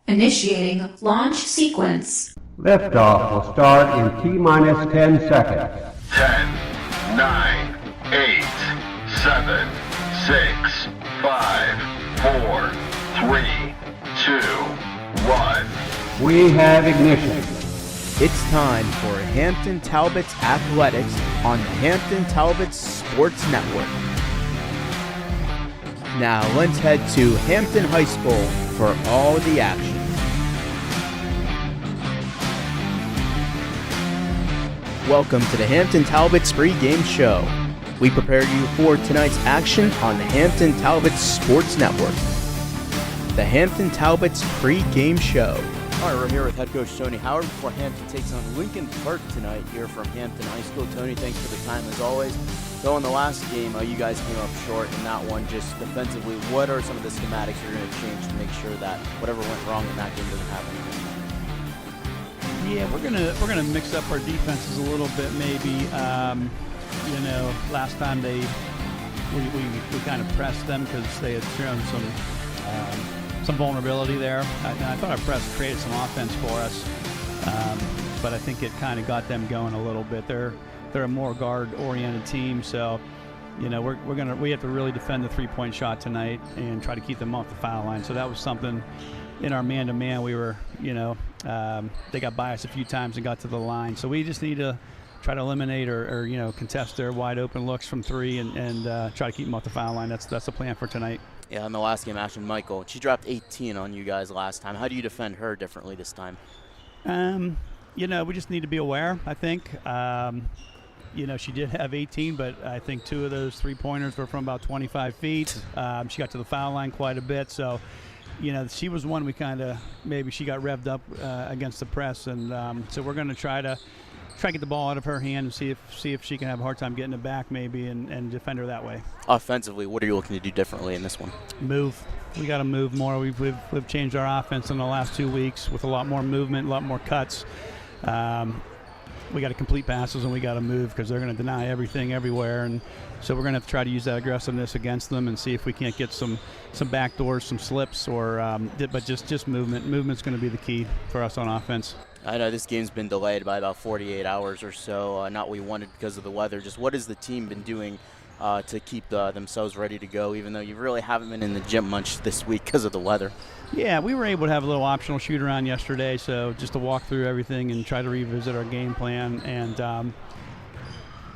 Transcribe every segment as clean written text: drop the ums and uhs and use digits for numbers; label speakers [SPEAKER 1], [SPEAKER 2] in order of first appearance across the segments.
[SPEAKER 1] Initiating launch sequence.
[SPEAKER 2] Liftoff will start in T-minus 10 seconds.
[SPEAKER 3] 10, 9, 8, 7, 6, 5, 4, 3, 2, 1.
[SPEAKER 2] We have ignition.
[SPEAKER 4] It's time for Hampton Talbots Athletics on the Hampton Talbots Sports Network. Now let's head to Hampton High School for all the action. Welcome to the Hampton Talbots pregame show. We prepare you for tonight's action on the Hampton Talbots Sports Network. The Hampton Talbots pregame show. All right, we're here with head coach Tony Howard before Hampton takes on Lincoln Park tonight here from Hampton High School. Tony, thanks for the time as always. Though in the last game, you guys came up short in that one. Just defensively, what are some of the schematics you're going to change to make sure that whatever went wrong in that game doesn't happen again?
[SPEAKER 5] Yeah, we're gonna mix up our defenses a little bit, maybe. Last time we kind of pressed them because they had shown some vulnerability there. I thought our press created some offense for us, but I think it kind of got them going a little bit. They're a more guard-oriented team, so we have to really defend the three-point shot tonight and try to keep them off the foul line. So that was something in our man-to-man. We were, they got by us a few times and got to the line. So we just need to try to eliminate or contest their wide-open looks from three and try to keep them off the foul line. That's the plan for tonight.
[SPEAKER 4] Yeah, in the last game, Ashton Michael, she dropped 18 on you guys last time. How do you defend her differently this time?
[SPEAKER 5] We just need to be aware, I think. She did have 18, but I think two of those three-pointers were from about 25 feet. She got to the foul line quite a bit, so she was one we kind of maybe she got revved up against the press, and so we're going to try to get the ball out of her hand and see if she can have a hard time getting it back maybe and defend her that way. Offensively,
[SPEAKER 4] what are you looking to do differently in this one?
[SPEAKER 5] Move. We got to move more. We've changed our offense in the last 2 weeks with a lot more movement, a lot more cuts. We got to complete passes and we got to move because they're going to deny everything everywhere, and so we're going to have to try to use that aggressiveness against them and see if we can't get some backdoors, some slips, but just movement. Movement's going to be the key for us on offense.
[SPEAKER 4] I know this game's been delayed by about 48 hours or so, not what we wanted because of the weather. Just what has the team been doing to keep themselves ready to go, even though you really haven't been in the gym much this week because of the weather?
[SPEAKER 5] Yeah, we were able to have a little optional shoot around yesterday, so just to walk through everything and try to revisit our game plan. And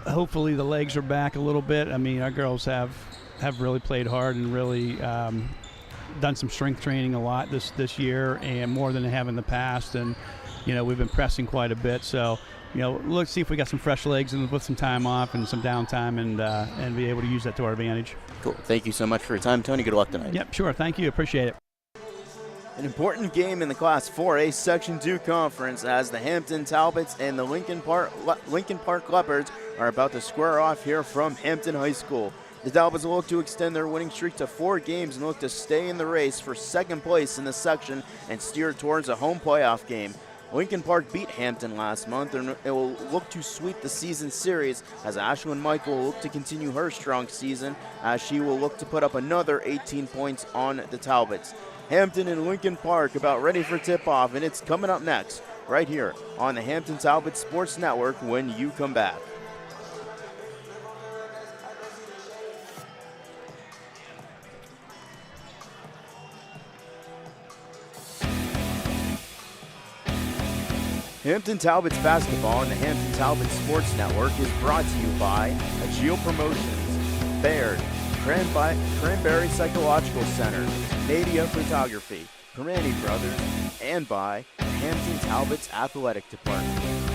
[SPEAKER 5] hopefully the legs are back a little bit. I mean, our girls have really played hard and really done some strength training a lot this year, and more than they have in the past. And we've been pressing quite a bit, so let's see if we got some fresh legs and put some time off and some downtime and be able to use that to our advantage.
[SPEAKER 4] Cool. Thank you so much for your time, Tony. Good luck tonight.
[SPEAKER 5] Yep, sure. Thank you. Appreciate it.
[SPEAKER 4] An important game in the Class 4A Section 2 Conference as the Hampton Talbots and the Lincoln Park Leopards are about to square off here from Hampton High School. The Talbots will look to extend their winning streak to 4 games and look to stay in the race for second place in the section and steer towards a home playoff game. Lincoln Park beat Hampton last month, and it will look to sweep the season series as Ashlyn Michael will look to continue her strong season as she will look to put up another 18 points on the Talbots. Hampton and Lincoln Park about ready for tip-off, and it's coming up next right here on the Hampton Talbots Sports Network when you come back. Hampton Talbots basketball on the Hampton Talbots Sports Network is brought to you by Agile Promotions, Baird, Cranberry Psychological Center, Nadia Photography, Permani Brothers, and by the Hampton Talbots Athletic Department.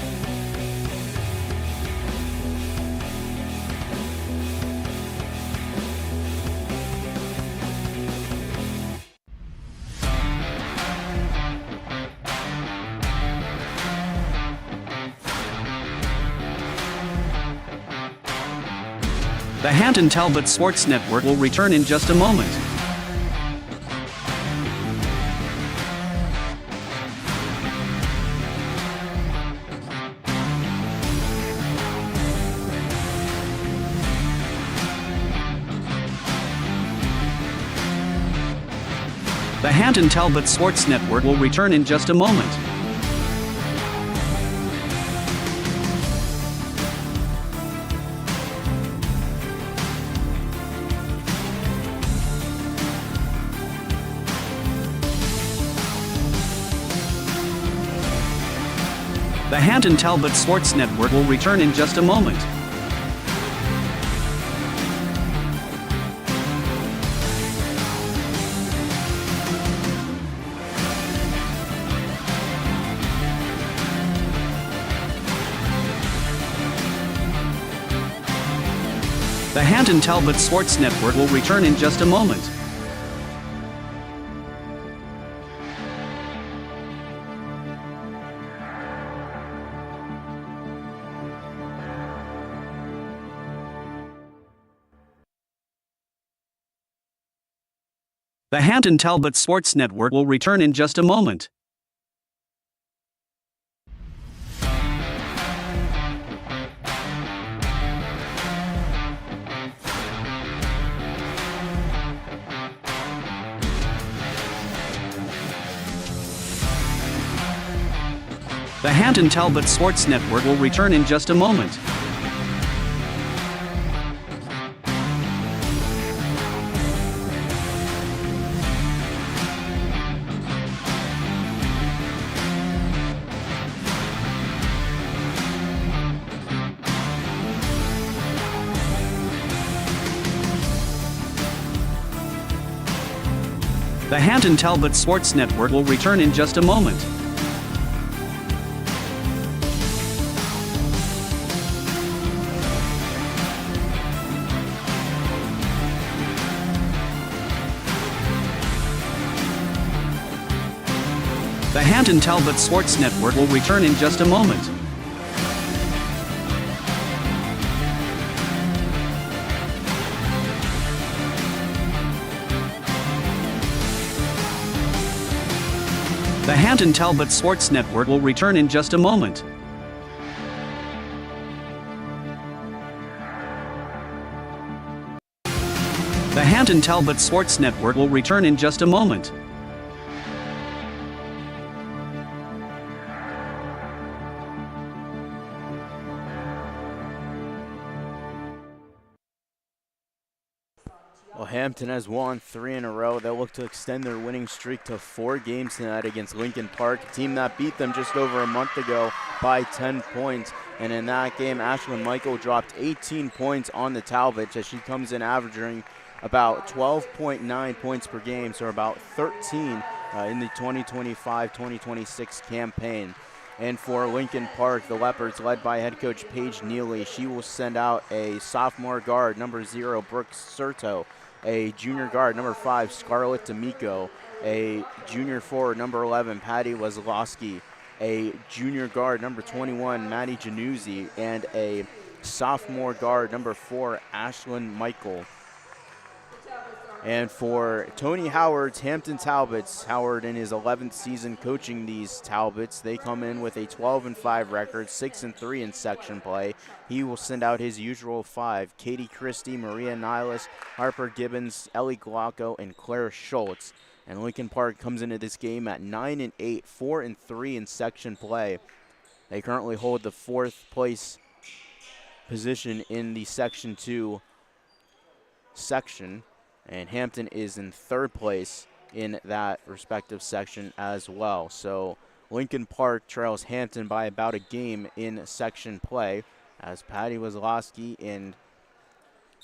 [SPEAKER 6] The Hampton Talbots Sports Network will return in just a moment. The Hampton Talbots Sports Network will return in just a moment. The Hampton Talbots Sports Network will return in just a moment. The Hampton Talbots Sports Network will return in just a moment. The Hampton Talbots Sports Network will return in just a moment. The Hampton Talbots Sports Network will return in just a moment. The Hampton Talbots Sports Network will return in just a moment. The Hampton Talbots Sports Network will return in just a moment. The Hampton Talbots Sports Network will return in just a moment. The Hampton Talbots Sports Network will return in just a moment.
[SPEAKER 4] Well, Hampton has won 3 in a row. They'll look to extend their winning streak to 4 games tonight against Lincoln Park, a team that beat them just over a month ago by 10 points. And in that game, Ashlyn Michael dropped 18 points on the Talbots as she comes in averaging about 12.9 points per game, so about 13 in the 2025-2026 campaign. And for Lincoln Park, the Leopards, led by head coach Paige Neely, she will send out a sophomore guard, number 0, Brooke Serto, a junior guard, number 5, Scarlett D'Amico, a junior forward, number 11, Patty Weslowski, a junior guard, number 21, Maddie Januzzi, and a sophomore guard, number 4, Ashlyn Michael. And for Tony Howard's Hampton Talbots, Howard in his 11th season coaching these Talbots, they come in with a 12-5 record, 6-3 in section play. He will send out his usual 5, Katie Christie, Maria Niles, Harper Gibbons, Ellie Glocko, and Claire Schultz. And Lincoln Park comes into this game at 9-8, 4-3 in section play. They currently hold the 4th place position in the Section 2 section. And Hampton is in 3rd place in that respective section as well. So Lincoln Park trails Hampton by about a game in section play as Patty Weslowski and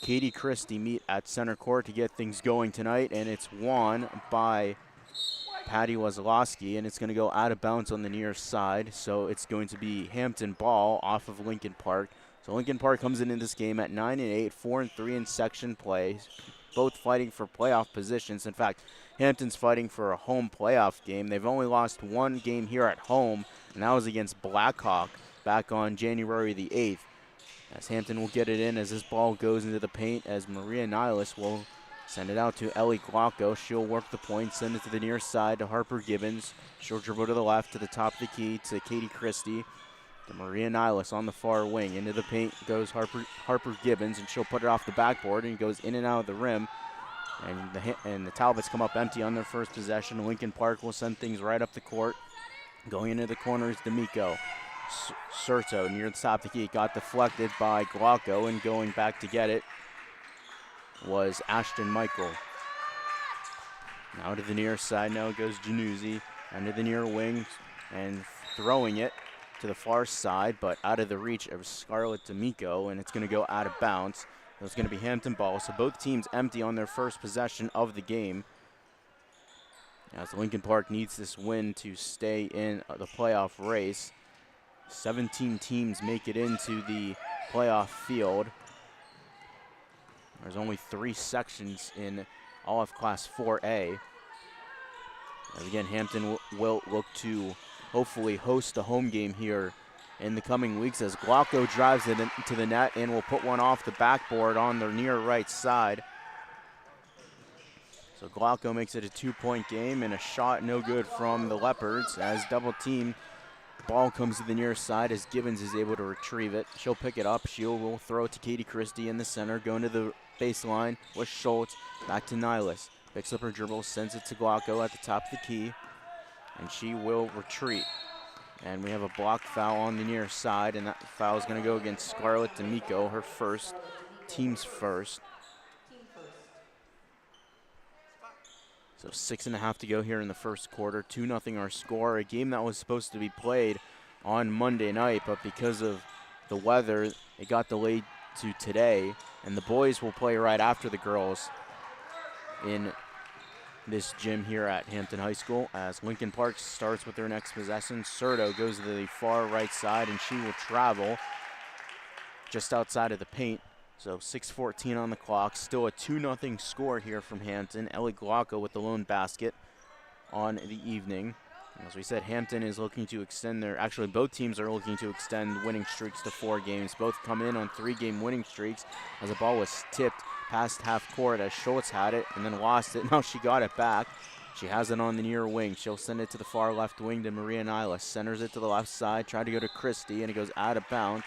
[SPEAKER 4] Katie Christie meet at center court to get things going tonight. And it's won by Patty Weslowski, and it's going to go out of bounds on the near side. So it's going to be Hampton ball off of Lincoln Park. So Lincoln Park comes in this game at 9-8, 4-3 in section play, both fighting for playoff positions. In fact, Hampton's fighting for a home playoff game. They've only lost 1 game here at home, and that was against Blackhawk back on January the 8th. As Hampton will get it in as this ball goes into the paint, as Maria Niles will send it out to Ellie Glocko. She'll work the point, send it to the near side to Harper Gibbons. She'll dribble to the left to the top of the key to Katie Christie. To Maria Niles on the far wing. Into the paint goes Harper Gibbons, and she'll put it off the backboard, and goes in and out of the rim. And the Talbots come up empty on their first possession. Lincoln Park will send things right up the court. Going into the corner is D'Amico. Serto near the top of the key, got deflected by Glauco, and going back to get it was Ashton Michael. Now to the near side, now goes Januzzi, under the near wing, and throwing it to the far side, but out of the reach of Scarlett D'Amico, and it's going to go out of bounds. It's going to be Hampton ball, so both teams empty on their first possession of the game, as Lincoln Park needs this win to stay in the playoff race. 17 teams make it into the playoff field. There's only 3 sections in all of Class 4A. And again, Hampton will look to hopefully host a home game here in the coming weeks as Glauco drives it into the net and will put one off the backboard on the near right side. So Glauco makes it a 2-point game, and a shot no good from the Leopards as double team. Ball comes to the near side as Gibbons is able to retrieve it. She'll pick it up. She will throw it to Katie Christie in the center. Going to the baseline with Schultz. Back to Nihilus. Picks up her dribble, sends it to Glauco at the top of the key, and she will retreat. And we have a block foul on the near side, and that foul is going to go against Scarlett D'Amico, her first, team's first. So 6.5 to go here in the first quarter. 2-0 our score. A game that was supposed to be played on Monday night, but because of the weather, it got delayed to today. And the boys will play right after the girls in this gym here at Hampton High School as Lincoln Park starts with their next possession. Serto goes to the far right side, and she will travel just outside of the paint. So 6:14 on the clock. Still a 2-0 score here from Hampton. Ellie Glauco with the lone basket on the evening. As we said, Hampton is looking to extend their, actually both teams are looking to extend winning streaks to 4 games. Both come in on 3-game winning streaks as the ball was tipped past half court as Schultz had it and then lost it. Now she got it back. She has it on the near wing. She'll send it to the far left wing to Maria Nihilus. Centers it to the left side, tried to go to Christie, and it goes out of bounds.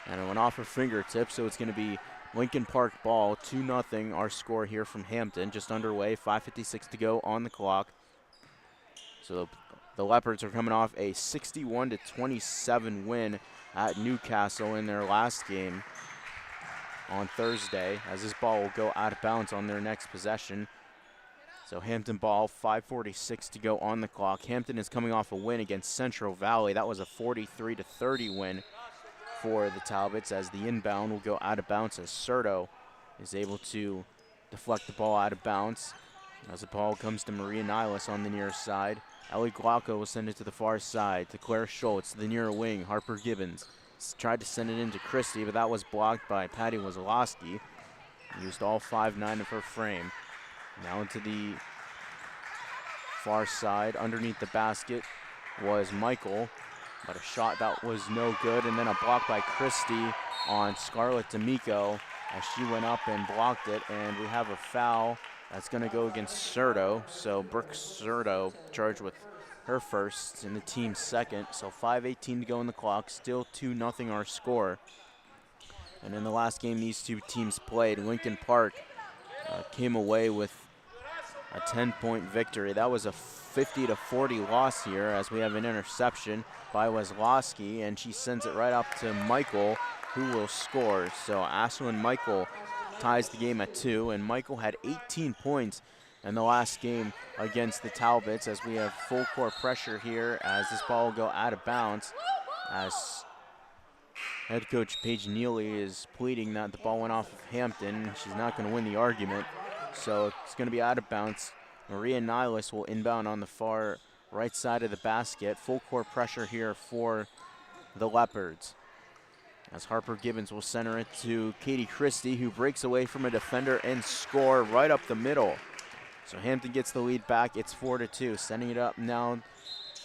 [SPEAKER 4] And it went off her fingertips, so it's going to be Lincoln Park ball, 2-0 our score here from Hampton. Just underway, 5:56 to go on the clock. So the Leopards are coming off a 61-27 win at Newcastle in their last game on Thursday, as this ball will go out of bounds on their next possession. So Hampton ball, 5:46 to go on the clock. Hampton is coming off a win against Central Valley. That was a 43-30 win for the Talbots, as the inbound will go out of bounds as Serto is able to deflect the ball out of bounds. As the ball comes to Maria Nihilus on the near side. Ellie Glauco will send it to the far side to Claire Schultz, the near wing. Harper Gibbons tried to send it into Christie, but that was blocked by Patty Wazlowski. Used all 5'9" of her frame. Now into the far side. Underneath the basket was Michael, but a shot that was no good, and then a block by Christie on Scarlett D'Amico as she went up and blocked it, and we have a foul that's going to go against Serto. So Brooke Serto charged with her first and the team's second. So 5:18 to go in the clock, still 2-0 our score. And in the last game these two teams played, Lincoln Park came away with a 10-point victory. That was a 50-40 loss here, as we have an interception by Wazlowski, and she sends it right up to Michael, who will score. So Ashlyn Michael ties the game at 2, and Michael had 18 points in the last game against the Talbots, as we have full court pressure here as this ball will go out of bounds, as head coach Paige Neely is pleading that the ball went off of Hampton. She's not going to win the argument, so it's going to be out of bounds. Maria Nihilus will inbound on the far right side of the basket. Full court pressure here for the Leopards, as Harper Gibbons will center it to Katie Christie, who breaks away from a defender and score right up the middle. So Hampton gets the lead back. It's 4-2. Sending it up now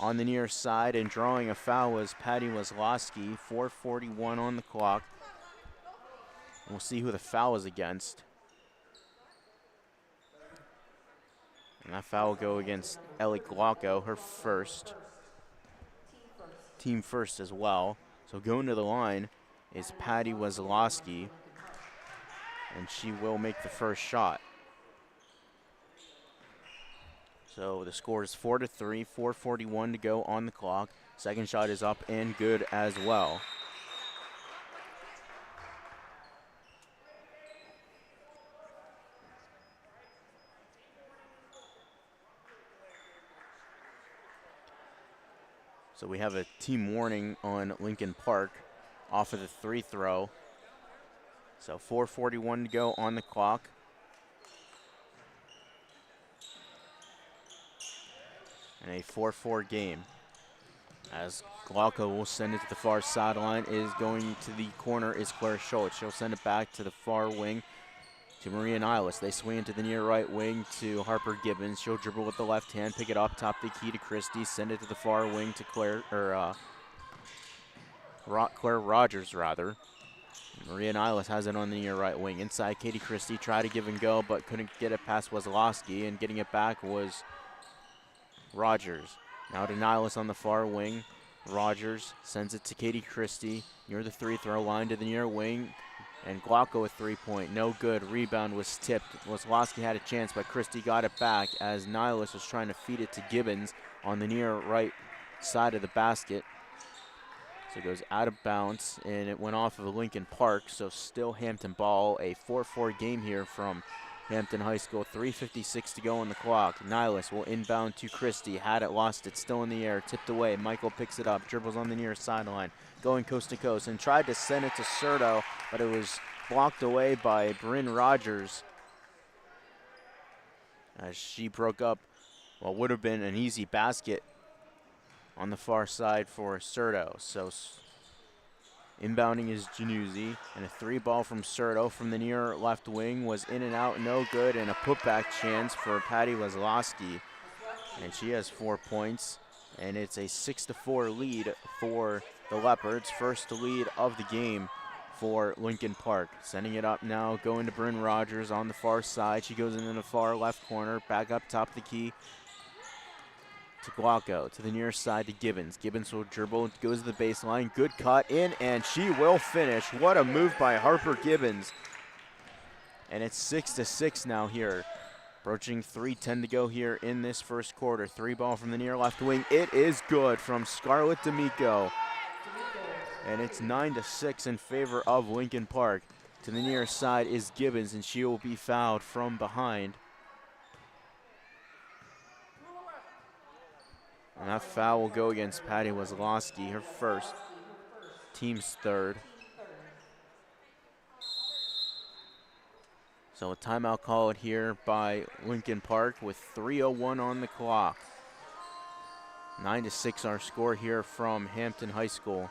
[SPEAKER 4] on the near side, and drawing a foul was Patty Wazlowski. 4:41 on the clock. And we'll see who the foul is against. And that foul will go against Ellie Glauco, her first. Team first as well. So going to the line is Patty Wazlowski, and she will make the first shot. So the score is 4-3, 4:41 to go on the clock. Second shot is up and good as well. So we have a team warning on Lincoln Park off of the free throw. So 4:41 to go on the clock. And a 4-4 game. As Glauco will send it to the far sideline, is going to the corner is Claire Schultz. She'll send it back to the far wing to Maria Niles. They swing it to the near right wing to Harper Gibbons. She'll dribble with the left hand, pick it up top the key to Christie, send it to the far wing to Claire Rogers rather. Maria Niles has it on the near right wing. Inside, Katie Christie tried to give and go, but couldn't get it past Weslowski, and getting it back was Rogers. Now to Niles on the far wing. Rogers sends it to Katie Christie near the free throw line to the near wing. And Glauco with 3-point, no good. Rebound was tipped. Weslowski had a chance, but Christie got it back as Niles was trying to feed it to Gibbons on the near right side of the basket. So it goes out of bounds, and it went off of Lincoln Park, so still Hampton ball. A 4-4 game here from Hampton High School. 3:56 to go on the clock. Niles will inbound to Christie. Had it, lost it, still in the air, tipped away. Michael picks it up, dribbles on the near sideline, going coast to coast, and tried to send it to Serto, but it was blocked away by Bryn Rogers as she broke up what would have been an easy basket on the far side for Serto. So inbounding is Januzzi, and a three ball from Serto from the near left wing was in and out, no good, and a putback chance for Patty Weslowski. And she has 4 points, and it's a 6-4 lead for the Leopards. First lead of the game for Lincoln Park. Sending it up now, going to Bryn Rogers on the far side. She goes into the far left corner, back up top of the key to Glauco, to the near side to Gibbons. Gibbons will dribble, goes to the baseline, good cut in, and she will finish. What a move by Harper Gibbons. And it's 6-6 now here. Approaching 3:10 to go here in this first quarter. Three ball from the near left wing. It is good from Scarlett D'Amico. And it's 9-6 in favor of Lincoln Park. To the near side is Gibbons, and she will be fouled from behind. And that foul will go against Patty Weslowski, her first, team's third. So a timeout called here by Lincoln Park with 3:01 on the clock. 9-6 our score here from Hampton High School.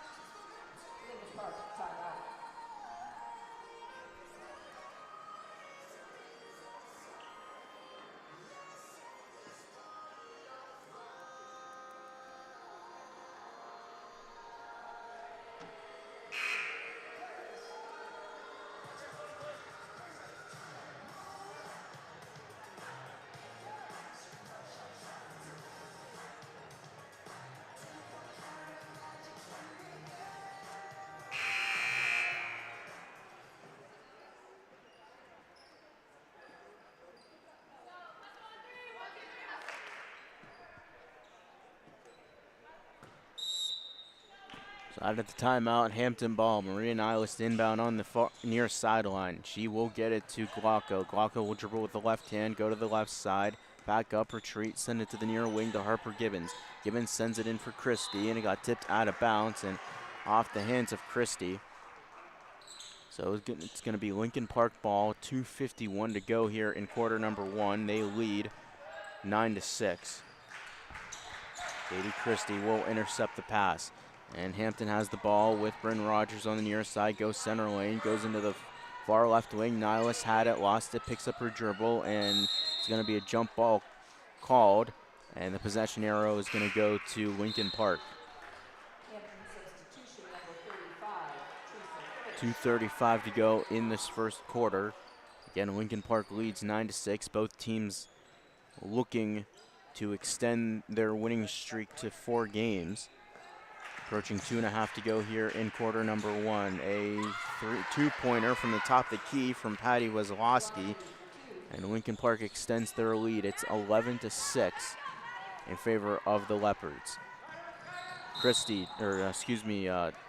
[SPEAKER 4] So out at the timeout, Hampton ball. Maria Niles inbound on the far, near sideline. She will get it to Glauco. Glauco will dribble with the left hand, go to the left side, back up, retreat, send it to the near wing to Harper Gibbons. Gibbons sends it in for Christie, and it got tipped out of bounds and off the hands of Christie. So it's going to be Lincoln Park ball, 2:51 to go here in quarter number one. They lead 9-6. Katie Christie will intercept the pass. And Hampton has the ball with Bryn Rogers on the near side, goes center lane, goes into the far left wing. Niles had it, lost it, picks up her dribble, and it's going to be a jump ball called. And the possession arrow is going to go to Lincoln Park. 2:35 to go in this first quarter. Again, Lincoln Park leads 9-6. Both teams looking to extend their winning streak to 4 games. Approaching 2.5 to go here in quarter number one. A two-pointer from the top of the key from Patty Weslowski. And Lincoln Park extends their lead. It's 11-6 in favor of the Leopards.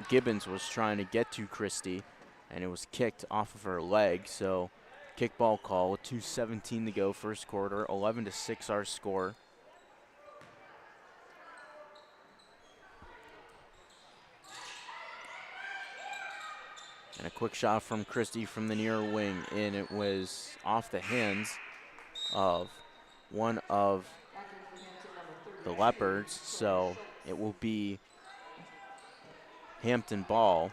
[SPEAKER 4] Gibbons was trying to get to Christie, and it was kicked off of her leg. So kickball call with 2:17 to go, first quarter. 11-6 our score. And a quick shot from Christie from the near wing, and it was off the hands of one of the Leopards, so it will be Hampton ball.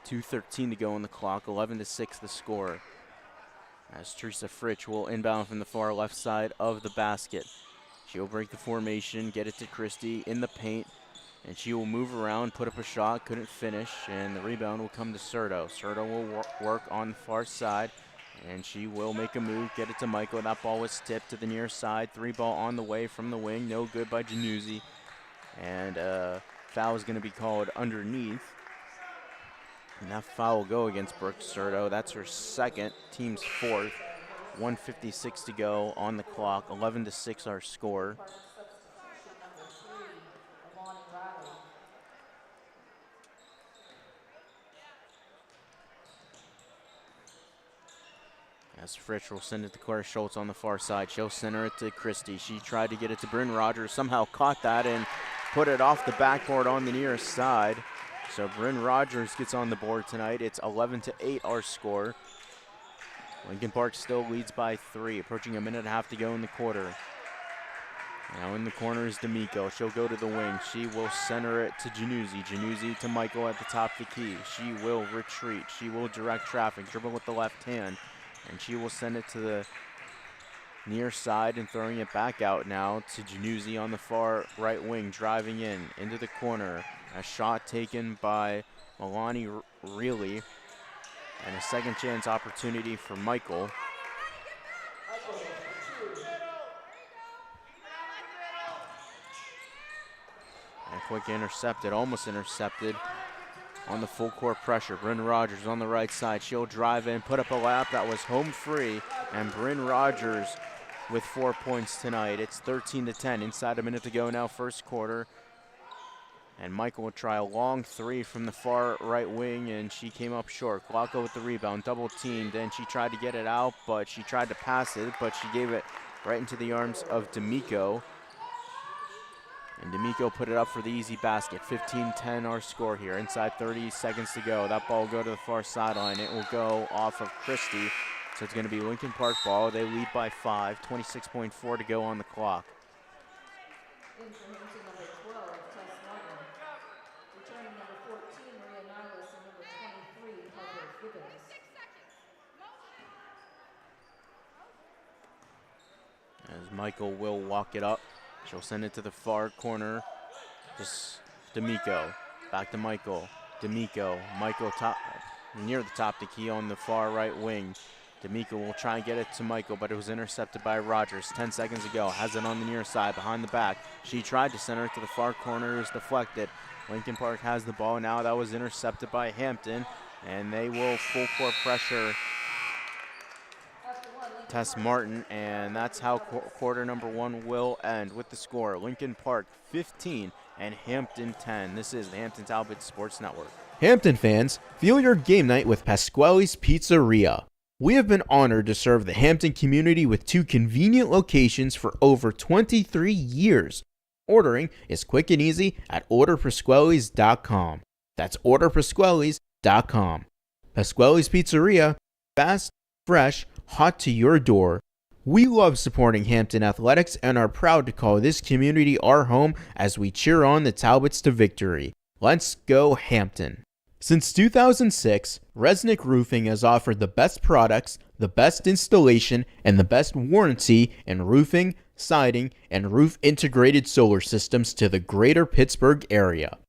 [SPEAKER 4] 2:13 to go on the clock, 11-6 the score. As Teresa Fritsch will inbound from the far left side of the basket. She'll break the formation, get it to Christie in the paint, and she will move around, put up a shot, couldn't finish, and the rebound will come to Serto. Serto will work on the far side, and she will make a move, get it to Michael. That ball was tipped to the near side. 3-ball on the way from the wing, no good by Januzzi. And foul is going to be called underneath. And that foul will go against Brooke Serto. That's her second, team's fourth. 1:56 to go on the clock, 11-6 our score. As Fritsch will send it to Claire Schultz on the far side. She'll center it to Christie. She tried to get it to Bryn Rogers, somehow caught that and put it off the backboard on the near side. So Bryn Rogers gets on the board tonight. It's 11-8 our score. Lincoln Park still leads by 3, approaching a minute and a half to go in the quarter. Now in the corner is D'Amico. She'll go to the wing. She will center it to Januzzi. Januzzi to Michael at the top of the key. She will retreat. She will direct traffic, dribble with the left hand. And she will send it to the near side and throwing it back out now to Januzzi on the far right wing, driving in into the corner. A shot taken by Milani Reilly, and a second chance opportunity for Michael. And a quick intercepted, almost intercepted. On the full court pressure, Bryn Rogers on the right side. She'll drive in, put up a layup that was home free, and Bryn Rogers with 4 points tonight. It's 13-10, inside a minute to go now, first quarter. And Michael will try a long 3 from the far right wing, and she came up short. Glocko with the rebound, double teamed, and she tried to get it out, but she tried to pass it, but she gave it right into the arms of D'Amico. And D'Amico put it up for the easy basket. 15-10 our score here. Inside 30 seconds to go. That ball will go to the far sideline. It will go off of Christie. So it's going to be Lincoln Park ball. They lead by 5. 26.4 to go on the clock.
[SPEAKER 7] In for Hampton, number 12, Tess Martin. Returning number 14, Maria Niles, and number 23, Heather Gibbons.
[SPEAKER 4] As Michael will walk it up. She'll send it to the far corner. Just D'Amico. Back to Michael. D'Amico. Michael top near the top of the key on the far right wing. D'Amico will try and get it to Michael, but it was intercepted by Rogers. 10 seconds to go. Has it on the near side, behind the back. She tried to center it to the far corner. It was deflected. Lincoln Park has the ball now. That was intercepted by Hampton, and they will full court pressure Tess Martin, and that's how quarter number 1 will end with the score. Lincoln Park 15 and Hampton 10. This is the Hampton Talbots Sports Network.
[SPEAKER 8] Hampton fans, feel your game night with Pasquale's Pizzeria. We have been honored to serve the Hampton community with 2 convenient locations for over 23 years. Ordering is quick and easy at orderpasquales.com. That's orderpasquales.com. Pasquale's Pizzeria, fast, fresh, hot to your door. We love supporting Hampton athletics and are proud to call this community our home as we cheer on the Talbots to victory. Let's go Hampton. Since 2006, Resnick Roofing has offered the best products, the best installation, and the best warranty in roofing, siding, and roof integrated solar systems to the greater Pittsburgh area.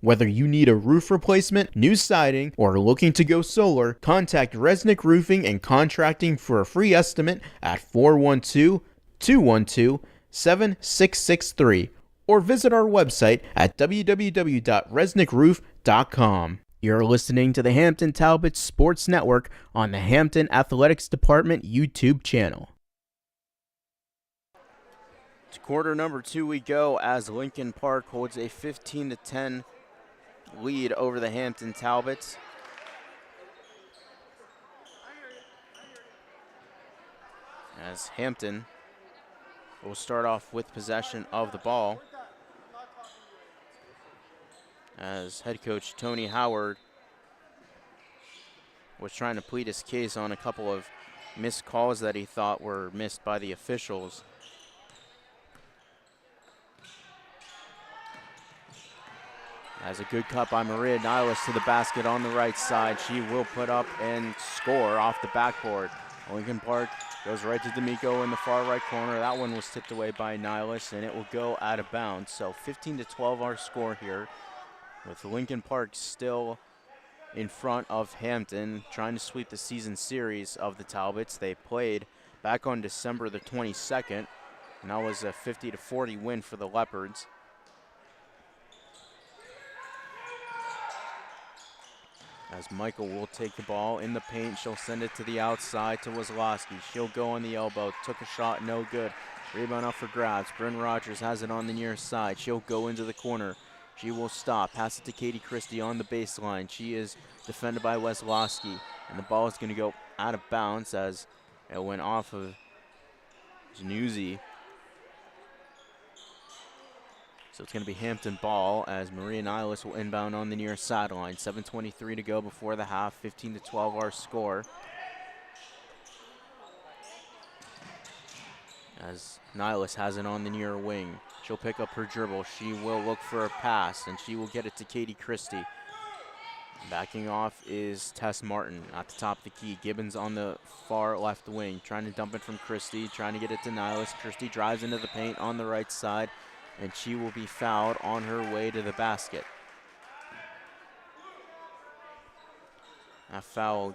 [SPEAKER 8] Whether you need a roof replacement, new siding, or are looking to go solar, contact Resnick Roofing and Contracting for a free estimate at 412-212-7663 or visit our website at www.resnickroof.com. You're listening to the Hampton Talbots Sports Network on the Hampton Athletics Department YouTube channel.
[SPEAKER 4] To quarter number 2 we go as Lincoln Park holds a 15-10 lead over the Hampton Talbots. As Hampton will start off with possession of the ball, as head coach Tony Howard was trying to plead his case on a couple of missed calls that he thought were missed by the officials. As a good cut by Maria Niles to the basket on the right side. She will put up and score off the backboard. Lincoln Park goes right to D'Amico in the far right corner. That one was tipped away by Niles, and it will go out of bounds. So 15-12 our score here, with Lincoln Park still in front of Hampton, trying to sweep the season series of the Talbots. They played back on December the 22nd, and that was a 50-40 win for the Leopards. As Michael will take the ball in the paint, she'll send it to the outside to Wazlowski. She'll go on the elbow, took a shot, no good. Rebound up for grabs. Bryn Rogers has it on the near side. She'll go into the corner. She will stop, pass it to Katie Christie on the baseline. She is defended by Wazlowski, and the ball is going to go out of bounds as it went off of Januzzi. So it's going to be Hampton ball as Maria Niles will inbound on the near sideline. 7:23 to go before the half, 15-12 our score. As Niles has it on the near wing. She'll pick up her dribble. She will look for a pass, and she will get it to Katie Christie. Backing off is Tess Martin at the top of the key. Gibbons on the far left wing, trying to dump it from Christie, trying to get it to Niles. Christie drives into the paint on the right side, and she will be fouled on her way to the basket. A foul.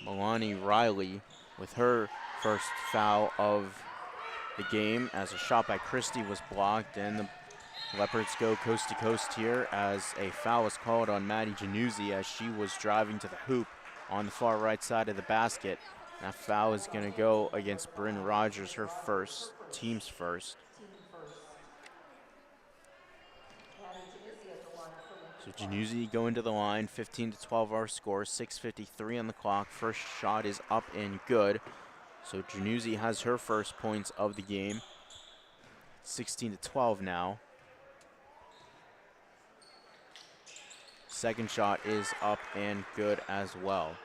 [SPEAKER 4] Milani Riley with her first foul of the game, as a shot by Christie was blocked, and the Leopards go coast to coast here as a foul is called on Maddie Januzzi as she was driving to the hoop on the far right side of the basket. That foul is going to go against Bryn Rogers, her first, team's first. So Januzzi going to the line, 15-12 our score, 6:53 on the clock. First shot is up and good. So Januzzi has her first points of the game. 16-12 now. Second shot is up and good as well.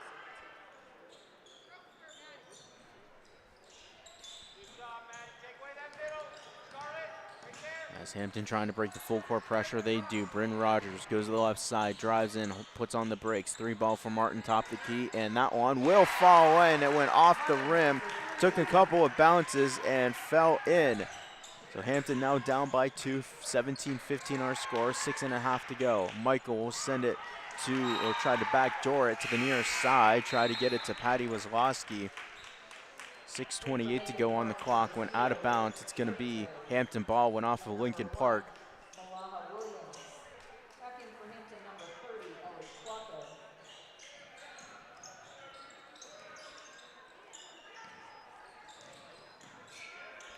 [SPEAKER 4] As Hampton trying to break the full court pressure, they do. Bryn Rogers goes to the left side, drives in, puts on the brakes. 3 ball for Martin, top of the key, and that one will fall in. It went off the rim, took a couple of bounces, and fell in. So Hampton now down by 2, 17-15 our score, 6.5 to go. Michael will send it to, or try to backdoor it to the near side, try to get it to Patty Wazlowski. 6:28 to go on the clock, went out of bounds. It's going to be Hampton ball, went off of Lincoln Park.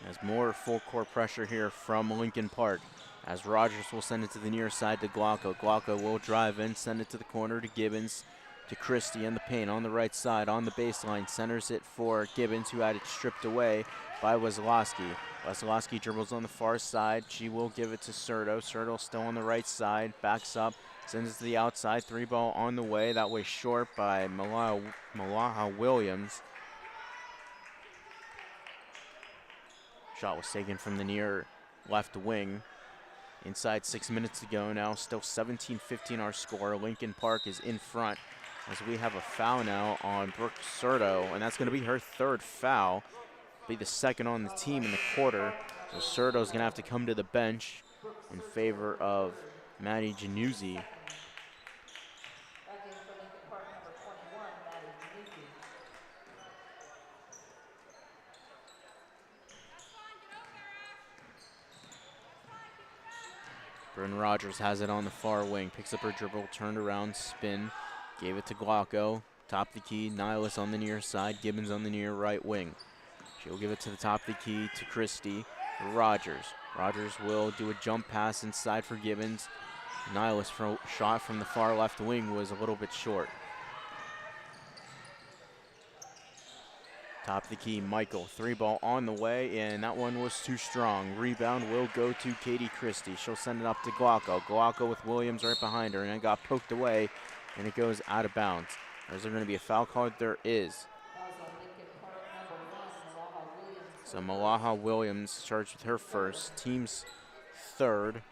[SPEAKER 4] As more full court pressure here from Lincoln Park, as Rogers will send it to the near side to Glauco. Glauco will drive in, send it to the corner to Gibbons, to Christie in the paint on the right side, on the baseline, centers it for Gibbons, who had it stripped away by Wazlowski. Wazlowski dribbles on the far side. She will give it to Serto. Serto still on the right side, backs up, sends it to the outside. 3 ball on the way. That way short by Malaha Williams. Shot was taken from the near left wing. Inside 6 minutes to go now. Still 17-15 our score. Lincoln Park is in front, as we have a foul now on Brooke Serto, and that's going to be her 3rd foul. Be the 2nd on the team in the quarter. So Serto's going to have to come to the bench in favor of Maddie Januzzi. Bryn Rogers has it on the far wing, picks up her dribble, turned around, spin, gave it to Glauco. Top of the key, Nihilus on the near side, Gibbons on the near right wing. She'll give it to the top of the key to Christie. Rogers. Rogers will do a jump pass inside for Gibbons. Nihilus' shot from the far left wing was a little bit short. Top of the key, Michael. 3-ball on the way, and that one was too strong. Rebound will go to Katie Christie. She'll send it up to Glauco. Glauco with Williams right behind her, and it got poked away, and it goes out of bounds. Is there going to be a foul called? There is. So Malaha Williams charged with her first, team's third.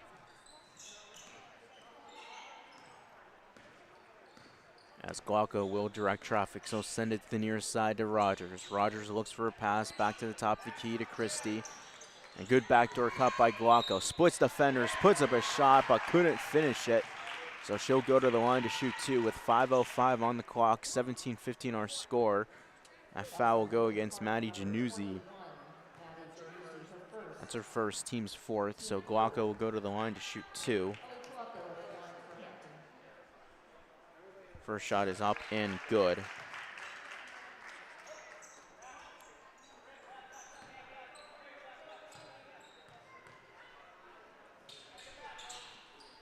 [SPEAKER 4] As Glauco will direct traffic, so send it to the near side to Rogers. Rogers looks for a pass back to the top of the key to Christie. And good backdoor cut by Glauco. Splits defenders, puts up a shot, but couldn't finish it. So she'll go to the line to shoot 2 with 5:05 on the clock, 17-15 our score. That foul will go against Maddie Januzzi. That's her first, team's fourth, so Glauco will go to the line to shoot 2. First shot is up and good.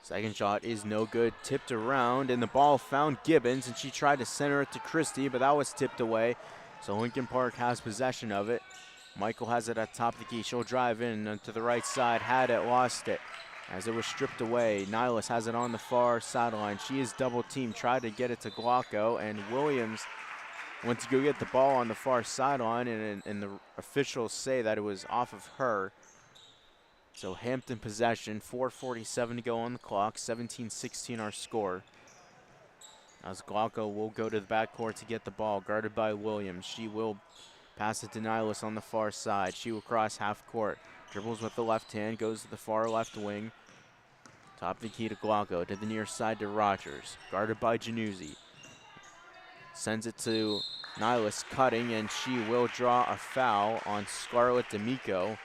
[SPEAKER 4] Second shot is no good, tipped around, and the ball found Gibbons, and she tried to center it to Christie, but that was tipped away. So Lincoln Park has possession of it. Michael has it at top of the key. She'll drive in to the right side, had it, lost it. As it was stripped away, Nihilus has it on the far sideline. She is double teamed, tried to get it to Glauco, and Williams went to go get the ball on the far sideline, and the officials say that it was off of her. So Hampton possession, 4:47 to go on the clock, 17-16 our score. As Glauco will go to the backcourt to get the ball, guarded by Williams. She will pass it to Nihilus on the far side. She will cross half court. Dribbles with the left hand, goes to the far left wing. Top of the key to Glauco, to the near side to Rogers. Guarded by Januzzi. Sends it to Nihilus cutting, and she will draw a foul on Scarlett D'Amico.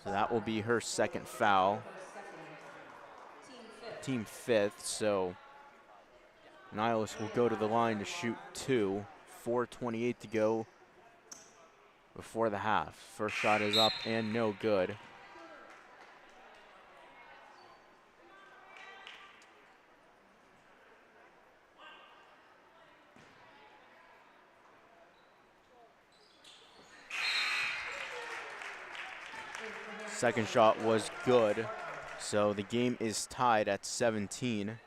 [SPEAKER 4] So that will be her second foul. Team fifth, so Nihilus will go to the line to shoot 2. 4:28 to go before the half. First shot is up and no good. Second shot was good, so the game is tied at 17.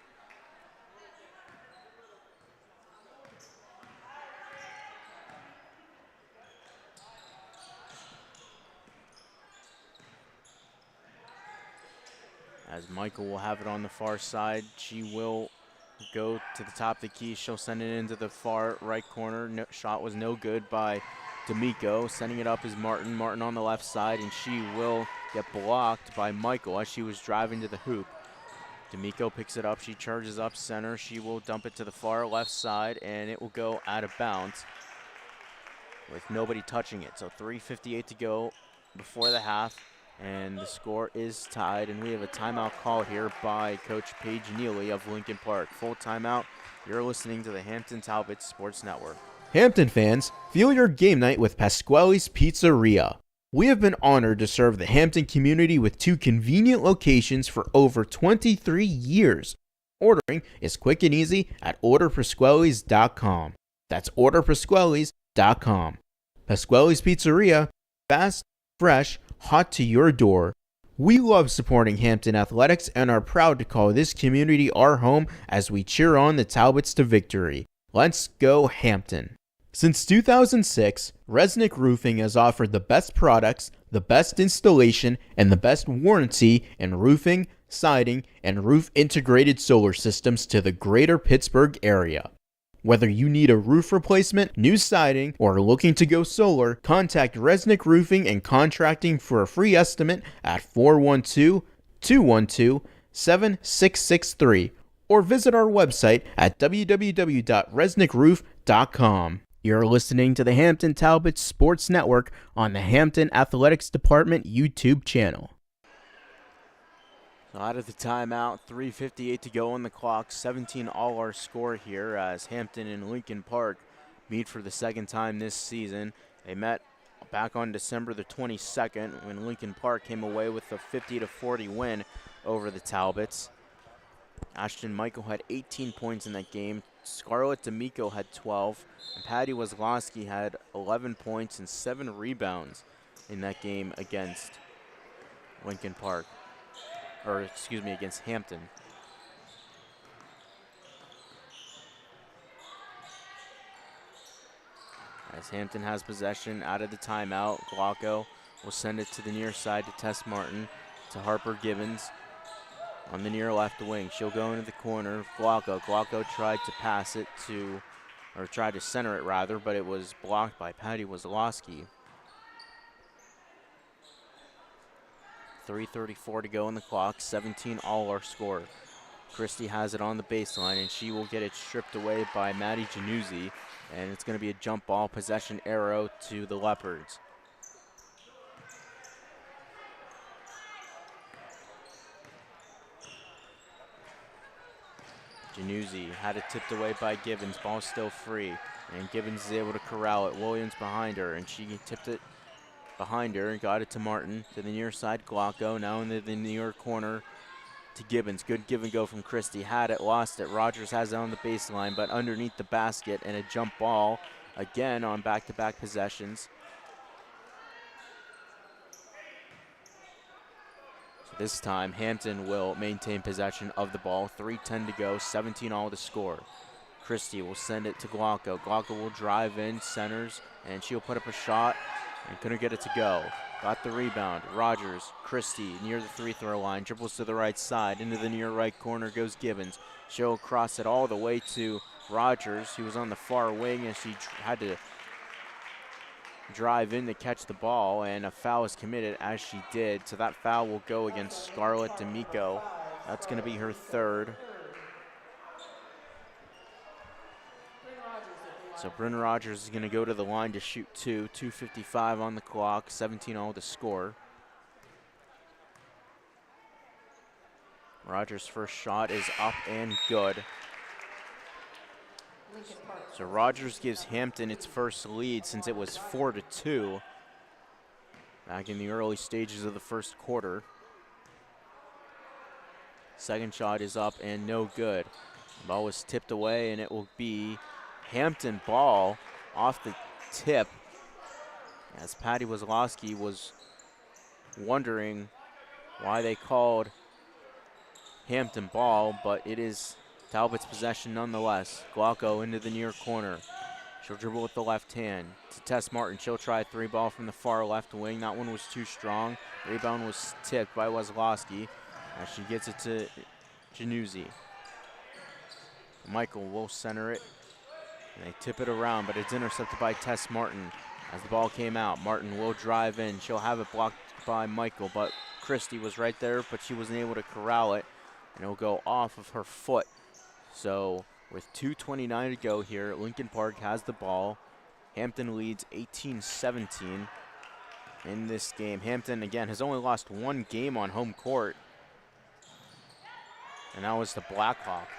[SPEAKER 4] As Michael will have it on the far side, she will go to the top of the key. She'll send it into the far right corner. No, shot was no good by D'Amico. Sending it up is Martin. Martin on the left side, and she will get blocked by Michael as she was driving to the hoop. D'Amico picks it up. She charges up center. She will dump it to the far left side, and it will go out of bounds with nobody touching it. So 3:58 to go before the half, and the score is tied, and we have a timeout call here by Coach Paige Neely of Lincoln Park. Full timeout. You're listening to the Hampton Talbots Sports Network.
[SPEAKER 8] Hampton fans, feel your game night with Pasquale's Pizzeria. We have been honored to serve the Hampton community with 2 convenient locations for over 23 years. Ordering is quick and easy at orderpasquales.com. That's orderpasquales.com. Pasquale's Pizzeria, fast, fresh, hot to your door. We love supporting Hampton athletics and are proud to call this community our home as we cheer on the Talbots to victory. Let's go Hampton. Since 2006, Resnick Roofing has offered the best products, the best installation, and the best warranty in roofing, siding, and roof integrated solar systems to the greater Pittsburgh area. Whether you need a roof replacement, new siding, or are looking to go solar, contact Resnick Roofing and Contracting for a free estimate at 412-212-7663 or visit our website at www.resnickroof.com. You're listening to the Hampton Talbots Sports Network on the Hampton Athletics Department YouTube channel.
[SPEAKER 4] So out of the timeout, 3:58 to go on the clock. 17 all our score here as Hampton and Lincoln Park meet for the second time this season. They met back on December the 22nd when Lincoln Park came away with a 50-40 win over the Talbots. Ashton Michael had 18 points in that game. Scarlett D'Amico had 12. And Patty Wazlowski had 11 points and 7 rebounds in that game against Lincoln Park. Or excuse me, against Hampton. As Hampton has possession out of the timeout, Glauco will send it to the near side to Tess Martin, to Harper Gibbons on the near left wing. She'll go into the corner. Glauco tried to pass it to, or tried to center it rather, but it was blocked by Patty Wazlowski. 3:34 to go on the clock, 17 all our score. Christie has it on the baseline, and she will get it stripped away by Maddie Januzzi, and it's going to be a jump ball possession arrow to the Leopards. Januzzi had it tipped away by Gibbons, ball still free, and Gibbons is able to corral it. Williams behind her, and she tipped it behind her and got it to Martin, to the near side. Glauco now in the near corner to Gibbons. Good give and go from Christie. Had it, lost it. Rogers has it on the baseline, but underneath the basket, and a jump ball again on back-to-back possessions. So this time, Hampton will maintain possession of the ball. 3:10 to go, 17 all to score. Christie will send it to Glauco. Glauco will drive in, centers, and she'll put up a shot and couldn't get it to go. Got the rebound. Rogers, Christie near the free throw line, dribbles to the right side. Into the near right corner goes Gibbons. She'll cross it all the way to Rogers, who was on the far wing, and she had to drive in to catch the ball, and a foul is committed as she did. So that foul will go against Scarlett D'Amico. That's going to be her third. So Bryn Rogers is going to go to the line to shoot two. 2:55 on the clock, 17 all to score. Rogers' first shot is up and good. So Rogers gives Hampton its first lead since it was 4-2 back in the early stages of the first quarter. Second shot is up and no good. The ball was tipped away, and it will be Hampton ball off the tip, as Patty Wazlowski was wondering why they called Hampton ball, but it is Talbot's possession nonetheless. Glauco into the near corner. She'll dribble with the left hand to Tess Martin. She'll try a three ball from the far left wing. That one was too strong. Rebound was tipped by Wazlowski as she gets it to Januzzi. Michael will center it. And they tip it around, but it's intercepted by Tess Martin as the ball came out. Martin will drive in. She'll have it blocked by Michael, but Christie was right there, but she wasn't able to corral it, and it'll go off of her foot. So with 2:29 to go here, Lincoln Park has the ball. Hampton leads 18-17 in this game. Hampton, again, has only lost one game on home court, and that was the Blackhawk.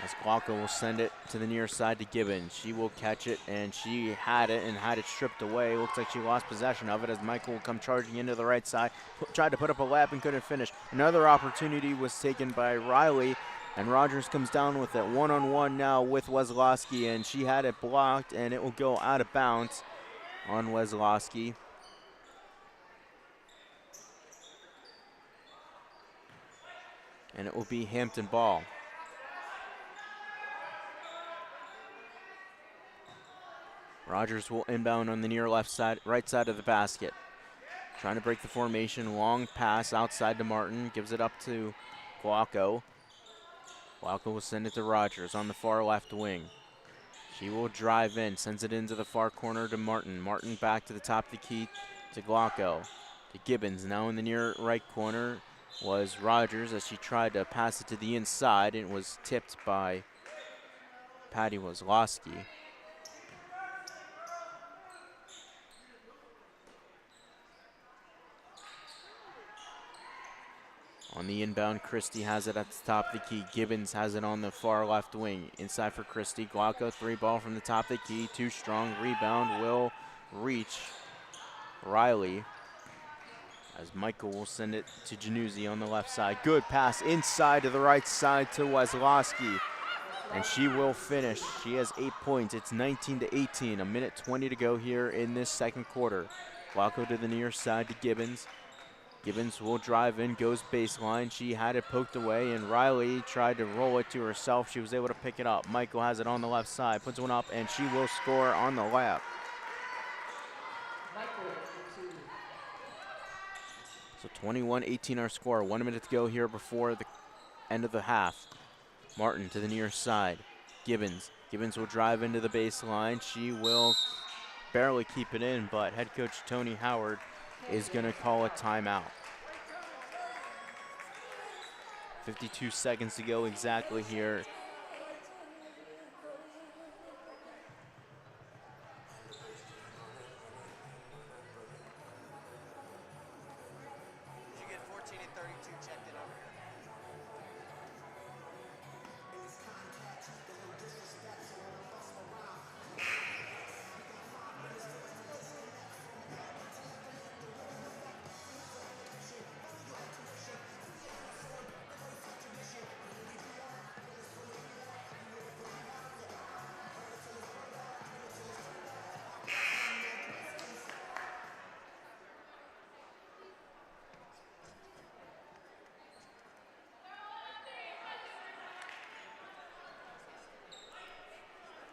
[SPEAKER 4] As Glauco will send it to the near side to Gibbons. She will catch it, and she had it and had it stripped away. Looks like she lost possession of it as Michael will come charging into the right side. Tried to put up a layup and couldn't finish. Another opportunity was taken by Riley, and Rogers comes down with it. One-on-one now with Wazlowski, and she had it blocked, and it will go out of bounds on Wazlowski. And it will be Hampton ball. Rogers will inbound on the near left side, right side of the basket. Trying to break the formation, long pass outside to Martin, gives it up to Glauco. Glauco will send it to Rogers on the far left wing. She will drive in, sends it into the far corner to Martin. Martin back to the top of the key to Glauco. To Gibbons, now in the near right corner was Rogers as she tried to pass it to the inside, and it was tipped by Patty Wazlowski. On the inbound, Christie has it at the top of the key. Gibbons has it on the far left wing. Inside for Christie. Glauco, 3-ball from the top of the key. Too strong. Rebound will reach Riley, as Michael will send it to Januzzi on the left side. Good pass inside to the right side to Weslowski, and she will finish. She has 8 points. It's 19-18. A minute 20 to go here in this second quarter. Glauco to the near side to Gibbons. Gibbons will drive in, goes baseline. She had it poked away, and Riley tried to roll it to herself. She was able to pick it up. Michael has it on the left side, puts one up, and she will score on the layup. So 21-18 our score. 1 minute to go here before the end of the half. Martin to the near side. Gibbons. Gibbons will drive into the baseline. She will barely keep it in, but head coach Tony Howard is going to call a timeout. 52 seconds to go exactly here.
[SPEAKER 9] Did you get 14 and 32 checked in over here?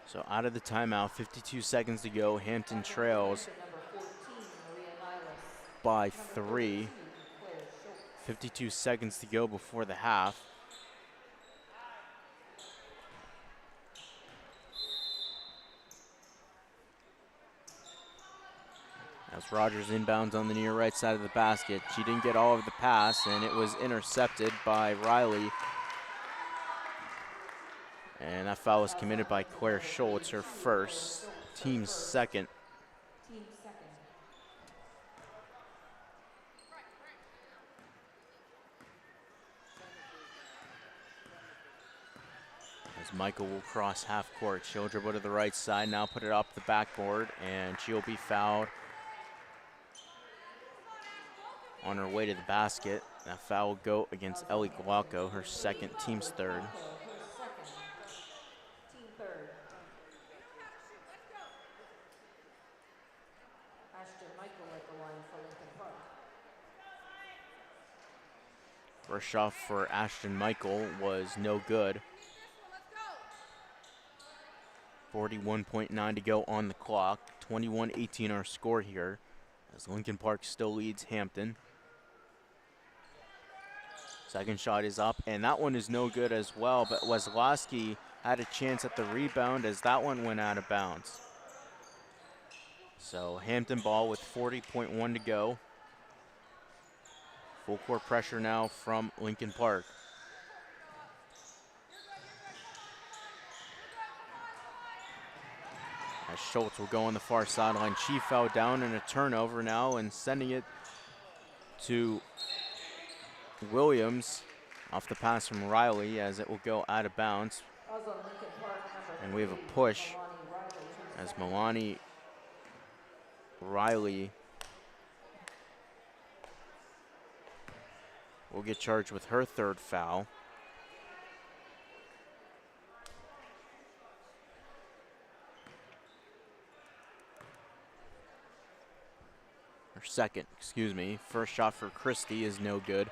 [SPEAKER 4] So out of the timeout, 52 seconds to go. Hampton trails by 3. 52 seconds to go before the half. As Rogers inbounds on the near right side of the basket. She didn't get all of the pass, and it was intercepted by Riley. And that foul was committed by Claire Schultz, her first, team's second. As Michael will cross half court. She'll dribble to the right side, now put it up the backboard, and she'll be fouled on her way to the basket. That foul will go against Ellie Glauco, her second, team's third. First shot for Ashton Michael was no good. 41.9 to go on the clock. 21-18 our score here, as Lincoln Park still leads Hampton. Second shot is up, and that one is no good as well, but Weslowski had a chance at the rebound as that one went out of bounds. So Hampton ball with 40.1 to go. Full court pressure now from Lincoln Park. As Schultz will go on the far sideline. She fell down in a turnover now and sending it to Williams off the pass from Riley as it will go out of bounds. And we have a push as Milani Riley will get charged with her third foul. Or second, excuse me. First shot for Christie is no good.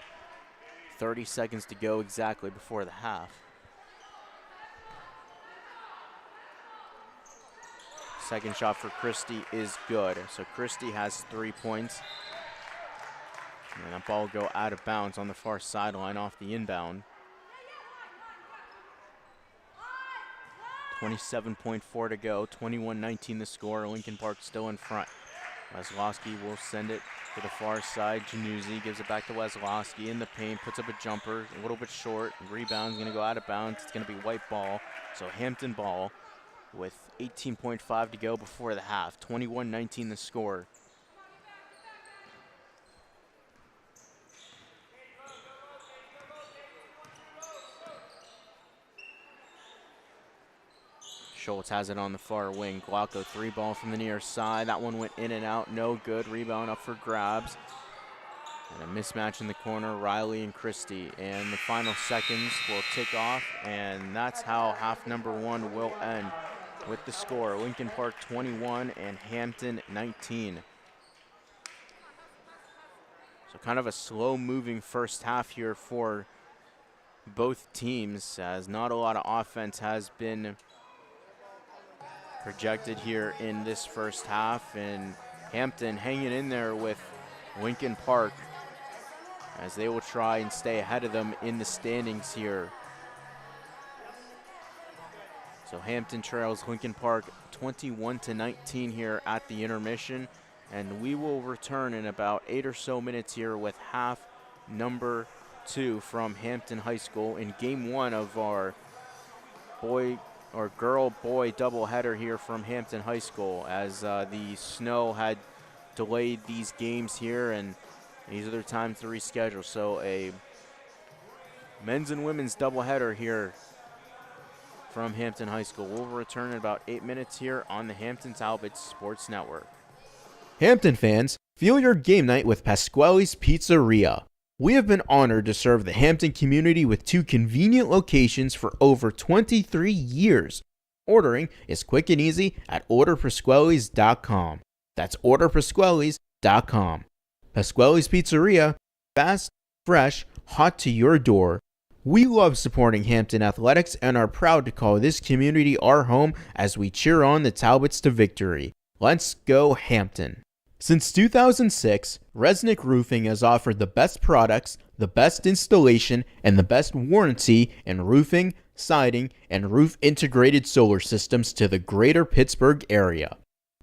[SPEAKER 4] 30 seconds to go exactly before the half. Second shot for Christie is good. So Christie has 3 points. And that ball will go out of bounds on the far sideline off the inbound. 27.4 to go. 21-19 the score. Lincoln Park still in front. Weslowski will send it to the far side. Januzzi gives it back to Weslowski in the paint. Puts up a jumper. A little bit short. Rebound's going to go out of bounds. It's going to be white ball. So Hampton ball with 18.5 to go before the half. 21-19 the score. Schultz has it on the far wing. Glocko, 3-ball from the near side. That one went in and out, no good. Rebound up for grabs. And a mismatch in the corner, Riley and Christie. And the final seconds will tick off, and that's how half number 1 will end with the score. Lincoln Park 21 and Hampton 19. So kind of a slow-moving first half here for both teams, as not a lot of offense has been projected here in this first half, and Hampton hanging in there with Lincoln Park as they will try and stay ahead of them in the standings here. So Hampton trails Lincoln Park 21-19 here at the intermission, and we will return in about 8 or so minutes here with half number 2 from Hampton High School in game 1 of our girl-boy doubleheader here from Hampton High School, as the snow had delayed these games here, and these are their times to reschedule. So a men's and women's doubleheader here from Hampton High School. We'll return in about 8 minutes here on the Hampton Talbots Sports Network.
[SPEAKER 8] Hampton fans, feel your game night with Pasquale's Pizzeria. We have been honored to serve the Hampton community with 2 convenient locations for over 23 years. Ordering is quick and easy at orderpasquales.com. That's orderpasquales.com. Pasquale's Pizzeria, fast, fresh, hot to your door. We love supporting Hampton athletics and are proud to call this community our home as we cheer on the Talbots to victory. Let's go Hampton. Since 2006, Resnick Roofing has offered the best products, the best installation, and the best warranty in roofing, siding, and roof integrated solar systems to the greater Pittsburgh area.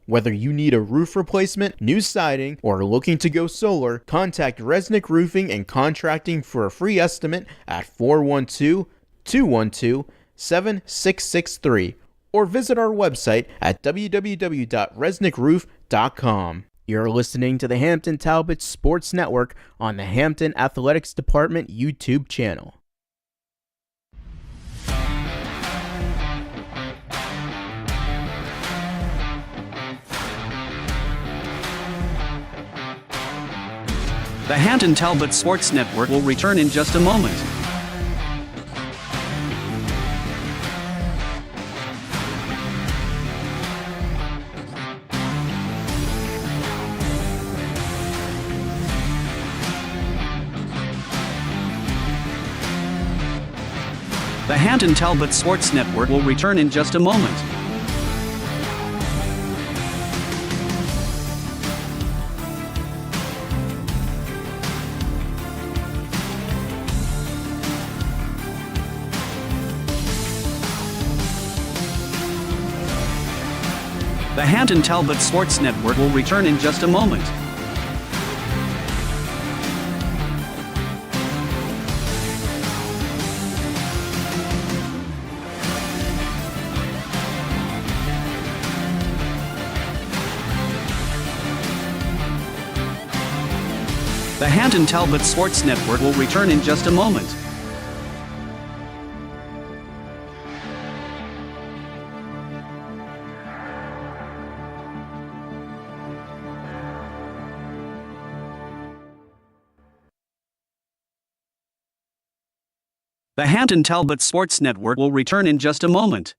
[SPEAKER 8] Whether you need a roof replacement, new siding, or looking to go solar, contact Resnick Roofing and Contracting for a free estimate at 412-212-7663 or visit our website at www.resnickroof.com. You're listening to the Hampton Talbots Sports Network on the Hampton Athletics Department YouTube channel.
[SPEAKER 6] The Hampton Talbots Sports Network will return in just a moment. The Hampton Talbots Sports Network will return in just a moment. The Hampton Talbots Sports Network will return in just a moment. The Hampton Talbots Sports Network will return in just a moment. The Hampton Talbots Sports Network will return in just a moment.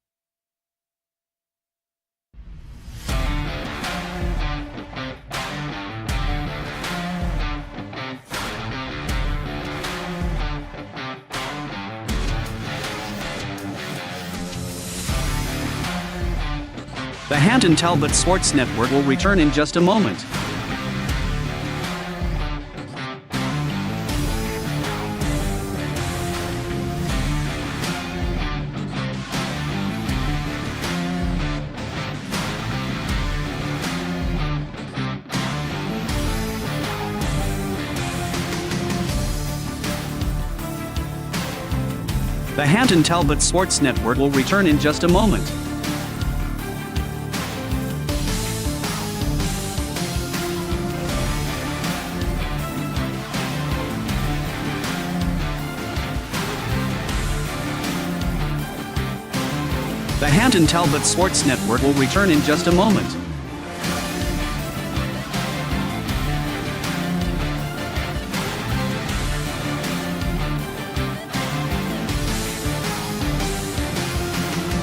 [SPEAKER 6] The Hampton Talbots Sports Network will return in just a moment. The Hampton Talbots Sports Network will return in just a moment. The Hampton Talbots Sports Network will return in just a moment.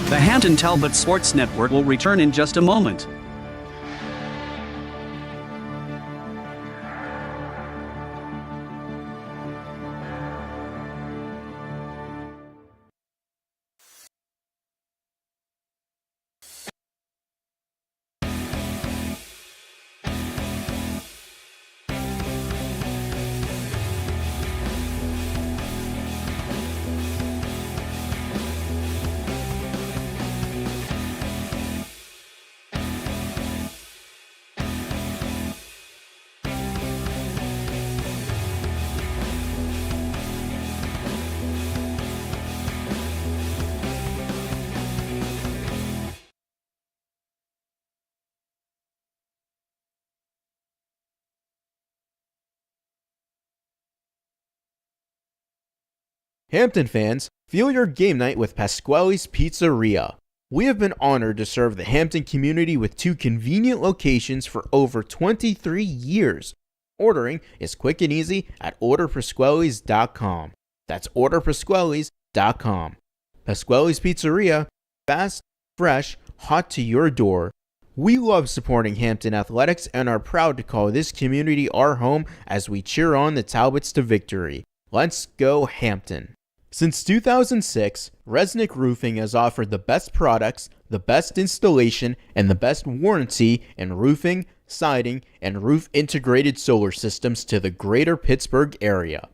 [SPEAKER 6] The Hampton Talbots Sports Network will return in just a moment.
[SPEAKER 8] Hampton fans, feel your game night with Pasquale's Pizzeria. We have been honored to serve the Hampton community with 2 convenient locations for over 23 years. Ordering is quick and easy at orderpasquales.com. That's orderpasquales.com. Pasquale's Pizzeria, fast, fresh, hot to your door. We love supporting Hampton athletics and are proud to call this community our home as we cheer on the Talbots to victory. Let's go Hampton. Since 2006, Resnick Roofing has offered the best products, the best installation, and the best warranty in roofing, siding, and roof integrated solar systems to the greater Pittsburgh area.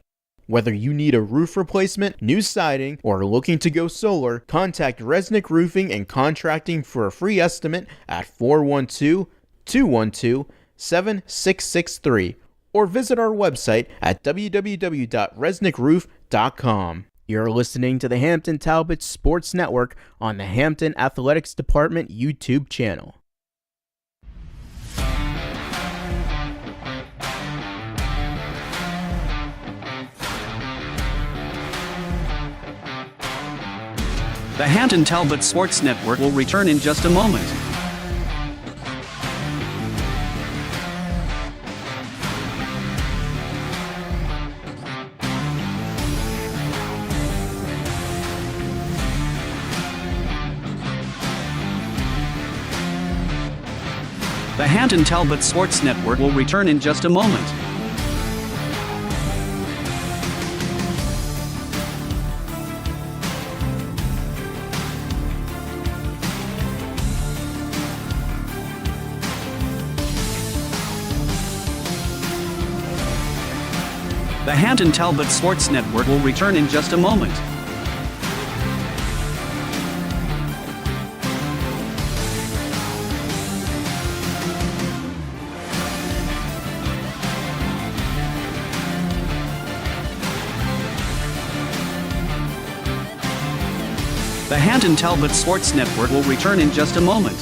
[SPEAKER 8] Whether you need a roof replacement, new siding, or are looking to go solar, contact Resnick Roofing and Contracting for a free estimate at 412-212-7663 or visit our website at www.resnickroof.com. You're listening to the Hampton Talbots Sports Network on the Hampton Athletics Department YouTube channel.
[SPEAKER 6] The Hampton Talbots Sports Network will return in just a moment. The Hampton Talbots Sports Network will return in just a moment. The Hampton Talbots Sports Network will return in just a moment. The Hampton Talbots Sports Network will return in just a moment.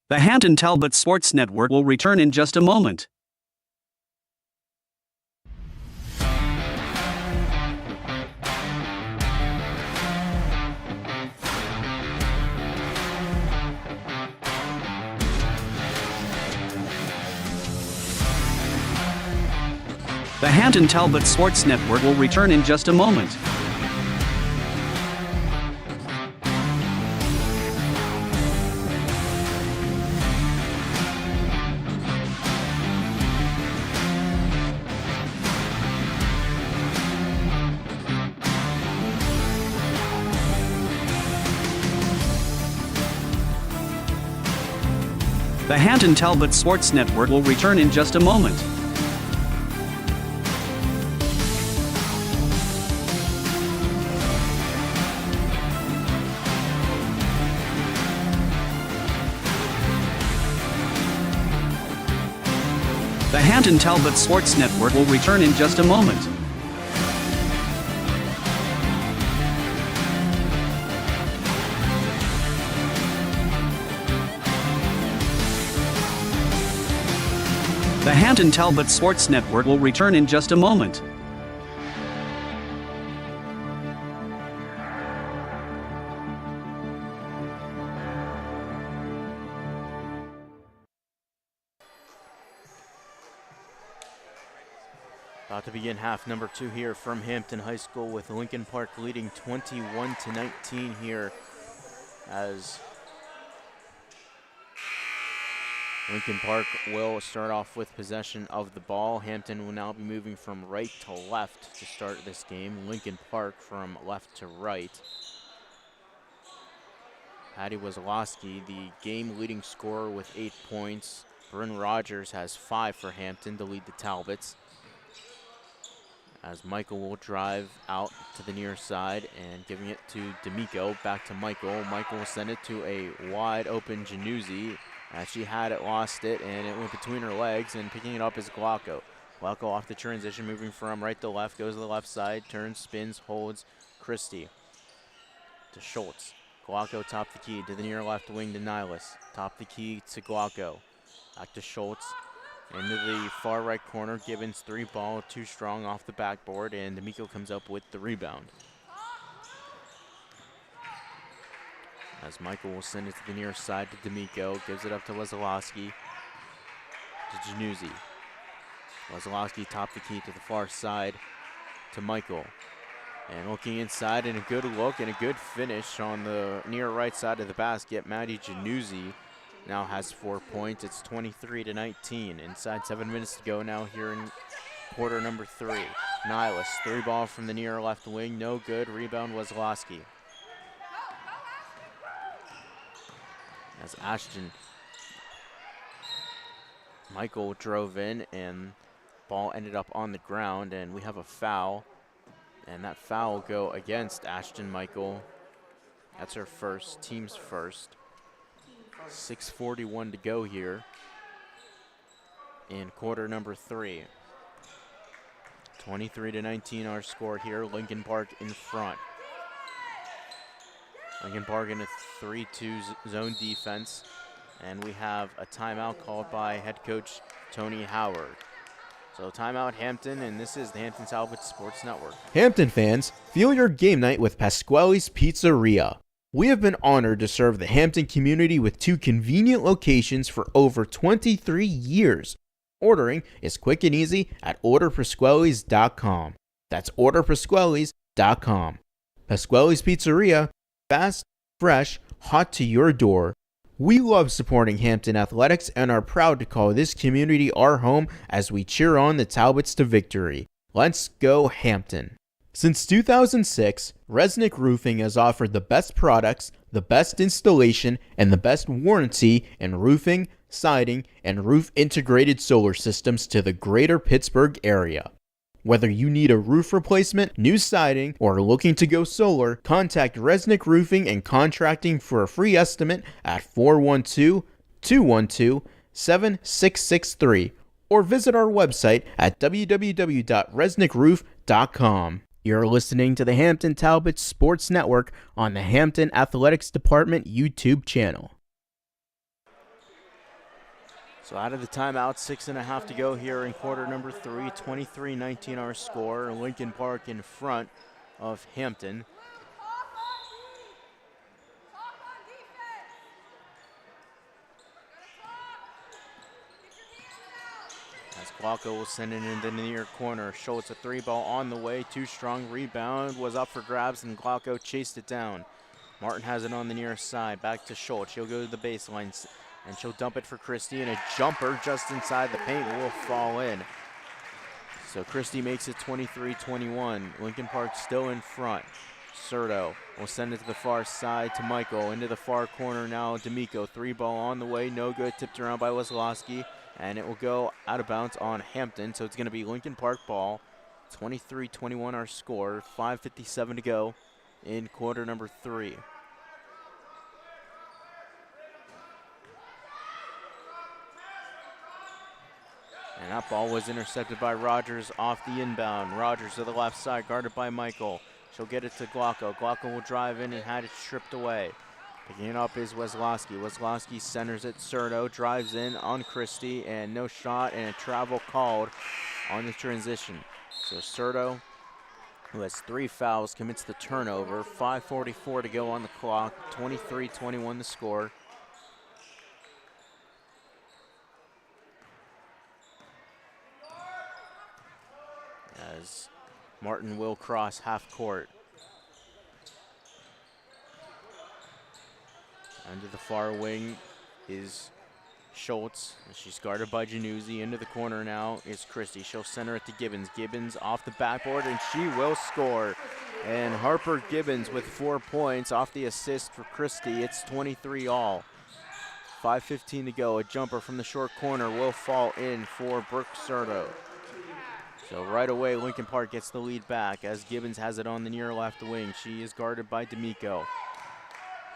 [SPEAKER 6] The Hampton Talbots Sports Network will return in just a moment. The Hampton Talbots Sports Network will return in just a moment. The Hampton Talbots Sports Network will return in just a moment. The Hampton Talbots Sports Network will return in just a moment. The Hampton Talbots Sports Network will return in just a moment.
[SPEAKER 4] About to begin half number 2 here from Hampton High School with Lincoln Park leading 21-19 here as Lincoln Park will start off with possession of the ball. Hampton will now be moving from right to left to start this game. Lincoln Park from left to right. Patty Wazlowski, the game-leading scorer with 8 points. Bryn Rogers has 5 for Hampton to lead the Talbots. As Michael will drive out to the near side and giving it to D'Amico. Back to Michael. Michael will send it to a wide open Januzzi. As she had it, lost it, and it went between her legs, and picking it up is Glauco. Glauco off the transition, moving from right to left, goes to the left side, turns, spins, holds. Christie to Schultz. Glauco top the key to the near left wing to Nihilus. Top the key to Glauco. Back to Schultz. Into the far right corner, Gibbons 3-ball, too strong off the backboard, and D'Amico comes up with the rebound. As Michael will send it to the near side to D'Amico, gives it up to Wazlowski, to Januzzi. Wazlowski top the key to the far side to Michael. And looking inside, and a good look and a good finish on the near right side of the basket. Maddie Januzzi now has 4 points. It's 23-19. Inside 7 minutes to go now here in quarter number 3. Nihilus, 3-ball from the near left wing, no good. Rebound Wazlowski. As Ashton, Michael drove in and ball ended up on the ground, and we have a foul. And that foul will go against Ashton Michael. That's her first, team's first. 6:41 to go here in quarter number 3. 23-19 our score here. Lincoln Park in front. Lincoln Park in a 3-2 zone defense. And we have a timeout called by head coach Tony Howard. So timeout Hampton, and this is the Hampton Talbots Sports Network.
[SPEAKER 8] Hampton fans, feel your game night with Pasquale's Pizzeria. We have been honored to serve the Hampton community with 2 convenient locations for over 23 years. Ordering is quick and easy at orderpasquales.com. That's orderpasquales.com. Pasquale's Pizzeria, fast, fresh, hot to your door. We love supporting Hampton athletics and are proud to call this community our home as we cheer on the Talbots to victory. Let's go Hampton. Since 2006, Resnick Roofing has offered the best products, the best installation, and the best warranty in roofing, siding, and roof integrated solar systems to the greater Pittsburgh area. Whether you need a roof replacement, new siding, or are looking to go solar, contact Resnick Roofing and Contracting for a free estimate at 412-212-7663 or visit our website at www.resnickroof.com. You're listening to the Hampton Talbots Sports Network on the Hampton Athletics Department YouTube channel.
[SPEAKER 4] So out of the timeout, 6.5 to go here in quarter number 3. 23-19 our score. Lincoln Park in front of Hampton. As Glauco will send it into the near corner. Schultz a 3-ball on the way. Too strong. Rebound was up for grabs, and Glauco chased it down. Martin has it on the near side. Back to Schultz. She'll go to the baseline, and she'll dump it for Christie, and a jumper just inside the paint will fall in. So Christie makes it 23-21. Lincoln Park still in front. Serto will send it to the far side to Michael. Into the far corner now, D'Amico. 3-ball on the way, no good. Tipped around by Wazlowski, and it will go out of bounds on Hampton. So it's going to be Lincoln Park ball. 23-21 our score. 5:57 to go in quarter number 3. And that ball was intercepted by Rogers off the inbound. Rogers to the left side, guarded by Michael. She'll get it to Glauco. Glauco will drive in and had it stripped away. Picking it up is Weslowski. Weslowski centers it. Cerno drives in on Christie, and no shot, and a travel called on the transition. So Cerno, who has 3 fouls, commits the turnover. 5:44 to go on the clock. 23-21 the score. As Martin will cross half court. Under the far wing is Schultz. She's guarded by Januzzi. Into the corner now is Christie. She'll center it to Gibbons. Gibbons off the backboard, and she will score. And Harper Gibbons with 4 points off the assist for Christie. It's 23 all. 5:15 to go. A jumper from the short corner will fall in for Brooke Cerno. So right away, Lincoln Park gets the lead back as Gibbons has it on the near left wing. She is guarded by D'Amico.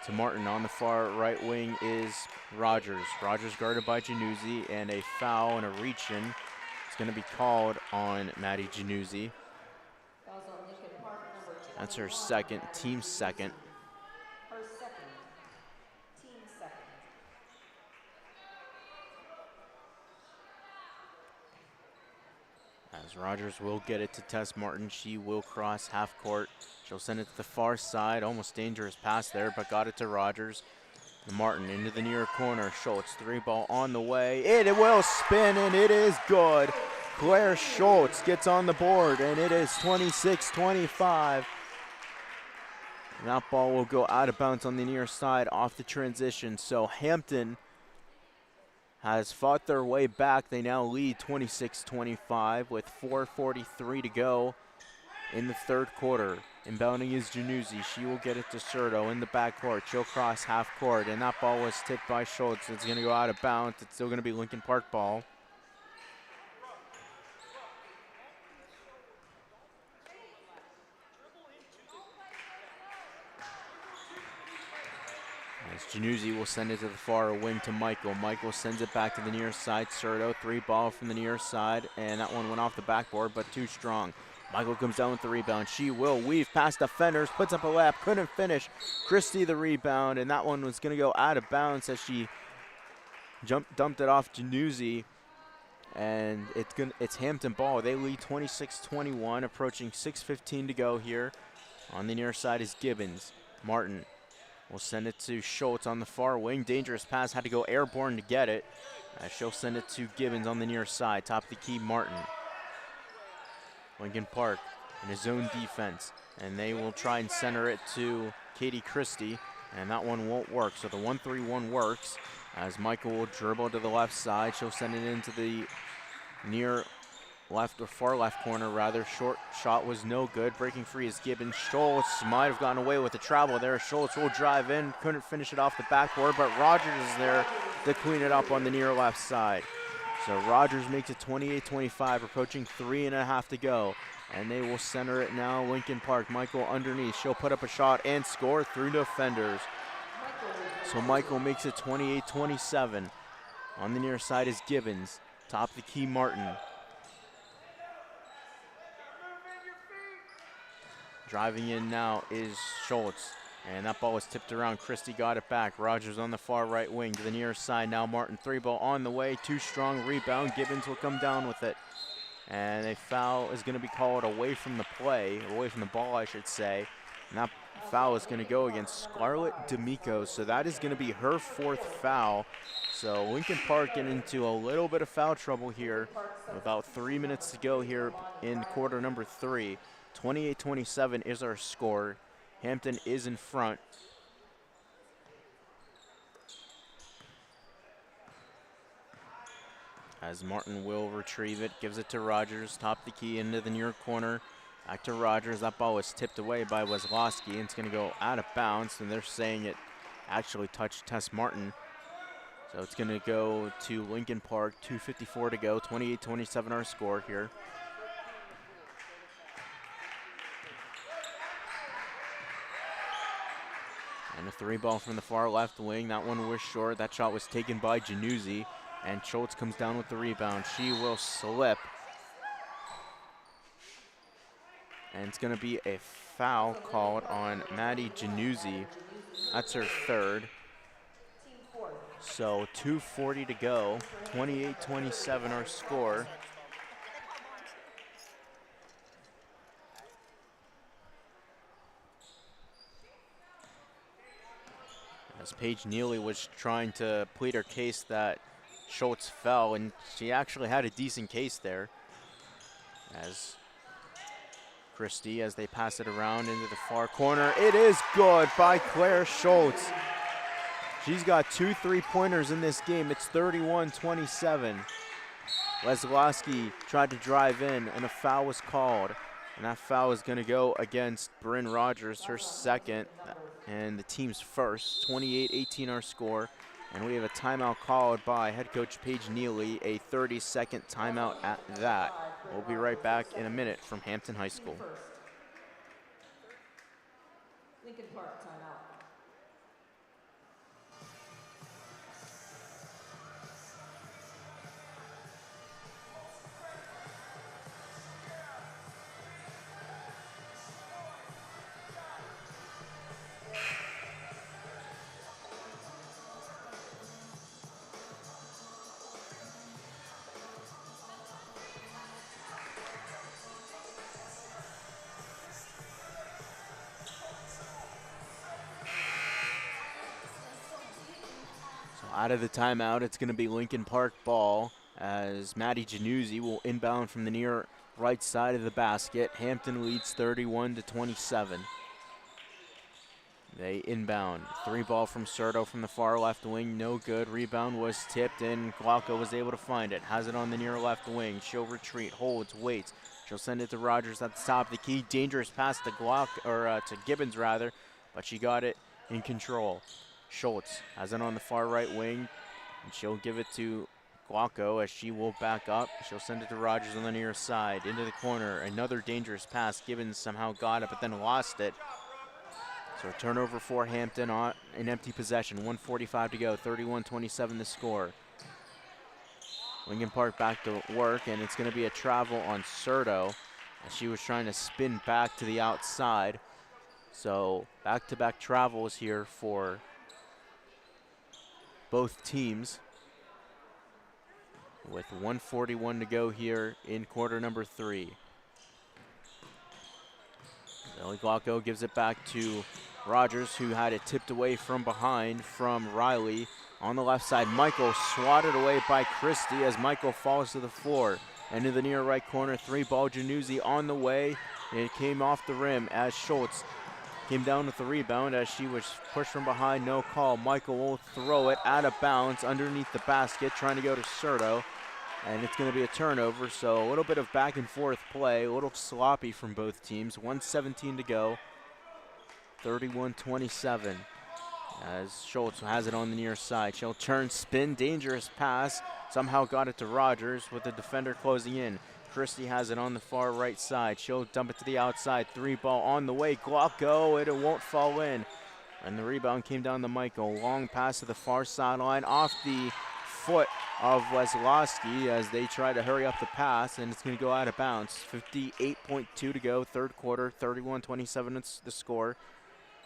[SPEAKER 4] To Martin on the far right wing is Rogers. Rogers guarded by Januzzi, and a foul and a reach-in is going to be called on Maddie Januzzi. That's her second, team second.
[SPEAKER 7] Her second, team second.
[SPEAKER 4] As Rogers will get it to Tess Martin. She will cross half court. She'll send it to the far side. Almost dangerous pass there, but got it to Rogers. Martin into the near corner. Schultz, 3-ball on the way. It will spin, and it is good. Claire Schultz gets on the board, and it is 26-25. That ball will go out of bounds on the near side off the transition. So Hampton has fought their way back. They now lead 26-25 with 4:43 to go in the third quarter. Inbounding is Januzzi. She will get it to Cerno in the backcourt. She'll cross half court, and that ball was tipped by Schultz. It's going to go out of bounds. It's still going to be Lincoln Park ball. As Januzzi will send it to the far wing to Michael. Michael sends it back to the near side. Cerno, 3-ball from the near side, and that one went off the backboard, but too strong. Michael comes down with the rebound. She will weave past defenders, puts up a layup, couldn't finish. Christie the rebound, and that one was going to go out of bounds as she dumped it off Januzzi. And it's Hampton ball. They lead 26-21, approaching 6:15 to go here. On the near side is Gibbons. Martin will send it to Schultz on the far wing. Dangerous pass, had to go airborne to get it. She'll send it to Gibbons on the near side. Top of the key, Martin. Lincoln Park in his zone defense, and they will try and center it to Katie Christie, and that one won't work. So the 1-3-1 works as Michael will dribble to the left side. She'll send it into the near left or far left corner rather. Short shot was no good. Breaking free is Gibbons. Schultz might have gotten away with the travel there. Schultz will drive in, couldn't finish it off the backboard, but Rogers is there to clean it up on the near left side. So Rogers makes it 28-25, approaching 3.5 to go. And they will center it now, Lincoln Park. Michael underneath. She'll put up a shot and score through defenders. So Michael makes it 28-27. On the near side is Gibbons. Top of the key, Martin. Driving in now is Schultz. And that ball was tipped around. Christie got it back. Rogers on the far right wing to the near side. Now Martin, 3-ball on the way. Too strong rebound. Gibbons will come down with it. And a foul is going to be called away from the play, away from the ball, I should say. And that foul is going to go against Scarlett D'Amico. So that is going to be her 4th foul. So Lincoln Park getting into a little bit of foul trouble here. About 3 minutes to go here in quarter number 3. 28-27 is our score. Hampton is in front. As Martin will retrieve it, gives it to Rogers, top the key into the near corner. Back to Rogers. That ball was tipped away by Weslowski, and it's going to go out of bounds, and they're saying it actually touched Tess Martin. So it's going to go to Lincoln Park, 2:54 to go, 28-27 our score here. And a 3-ball from the far left wing. That one was short. That shot was taken by Januzzi. And Schultz comes down with the rebound. She will slip. And it's going to be a foul called on Maddie Januzzi. That's her third. So 2:40 to go. 28-27 our score. As Paige Neely was trying to plead her case that Schultz fell, and she actually had a decent case there. As Christie, as they pass it around into the far corner, it is good by Claire Schultz. She's got 2 3-pointers in this game. It's 31-27. Weslowski tried to drive in, and a foul was called. And that foul is going to go against Bryn Rogers, her second, and the team's first. 28-18 our score. And we have a timeout called by head coach Paige Neely, a 30-second timeout at that. We'll be right back in a minute from Hampton High School.
[SPEAKER 7] Lincoln Park timeout.
[SPEAKER 4] Out of the timeout, it's going to be Lincoln Park ball as Maddie Januzzi will inbound from the near right side of the basket. Hampton leads 31-27. They inbound. 3-ball from Serto from the far left wing. No good. Rebound was tipped, and Glauco was able to find it. Has it on the near left wing. She'll retreat, holds, waits. She'll send it to Rogers at the top of the key. Dangerous pass to to Gibbons rather, but she got it in control. Schultz has it on the far right wing, and she'll give it to Glauco as she will back up. She'll send it to Rogers on the near side, into the corner. Another dangerous pass. Gibbons somehow got it, but then lost it. So a turnover for Hampton on an empty possession. 1:45 to go, 31-27 the score. Lincoln Park back to work, and it's going to be a travel on Serto as she was trying to spin back to the outside. So back-to-back travels here for both teams, with 1:41 to go here in quarter number 3. Ellie Glauco gives it back to Rogers, who had it tipped away from behind from Riley. On the left side, Michael swatted away by Christie as Michael falls to the floor. Into the near right corner, 3-ball Januzzi on the way. It came off the rim as Schultz came down with the rebound as she was pushed from behind, no call. Michael will throw it out of bounds underneath the basket, trying to go to Serto. And it's going to be a turnover, so a little bit of back and forth play, a little sloppy from both teams. 1:17 to go, 31-27. As Schultz has it on the near side. She'll turn, spin, dangerous pass. Somehow got it to Rogers with the defender closing in. Christie has it on the far right side. She'll dump it to the outside. 3-ball on the way. Glauco, it won't fall in. And the rebound came down to Michael. Long pass to the far sideline off the foot of Weslowski as they try to hurry up the pass, and it's going to go out of bounds. 58.2 to go, third quarter. 31-27 is the score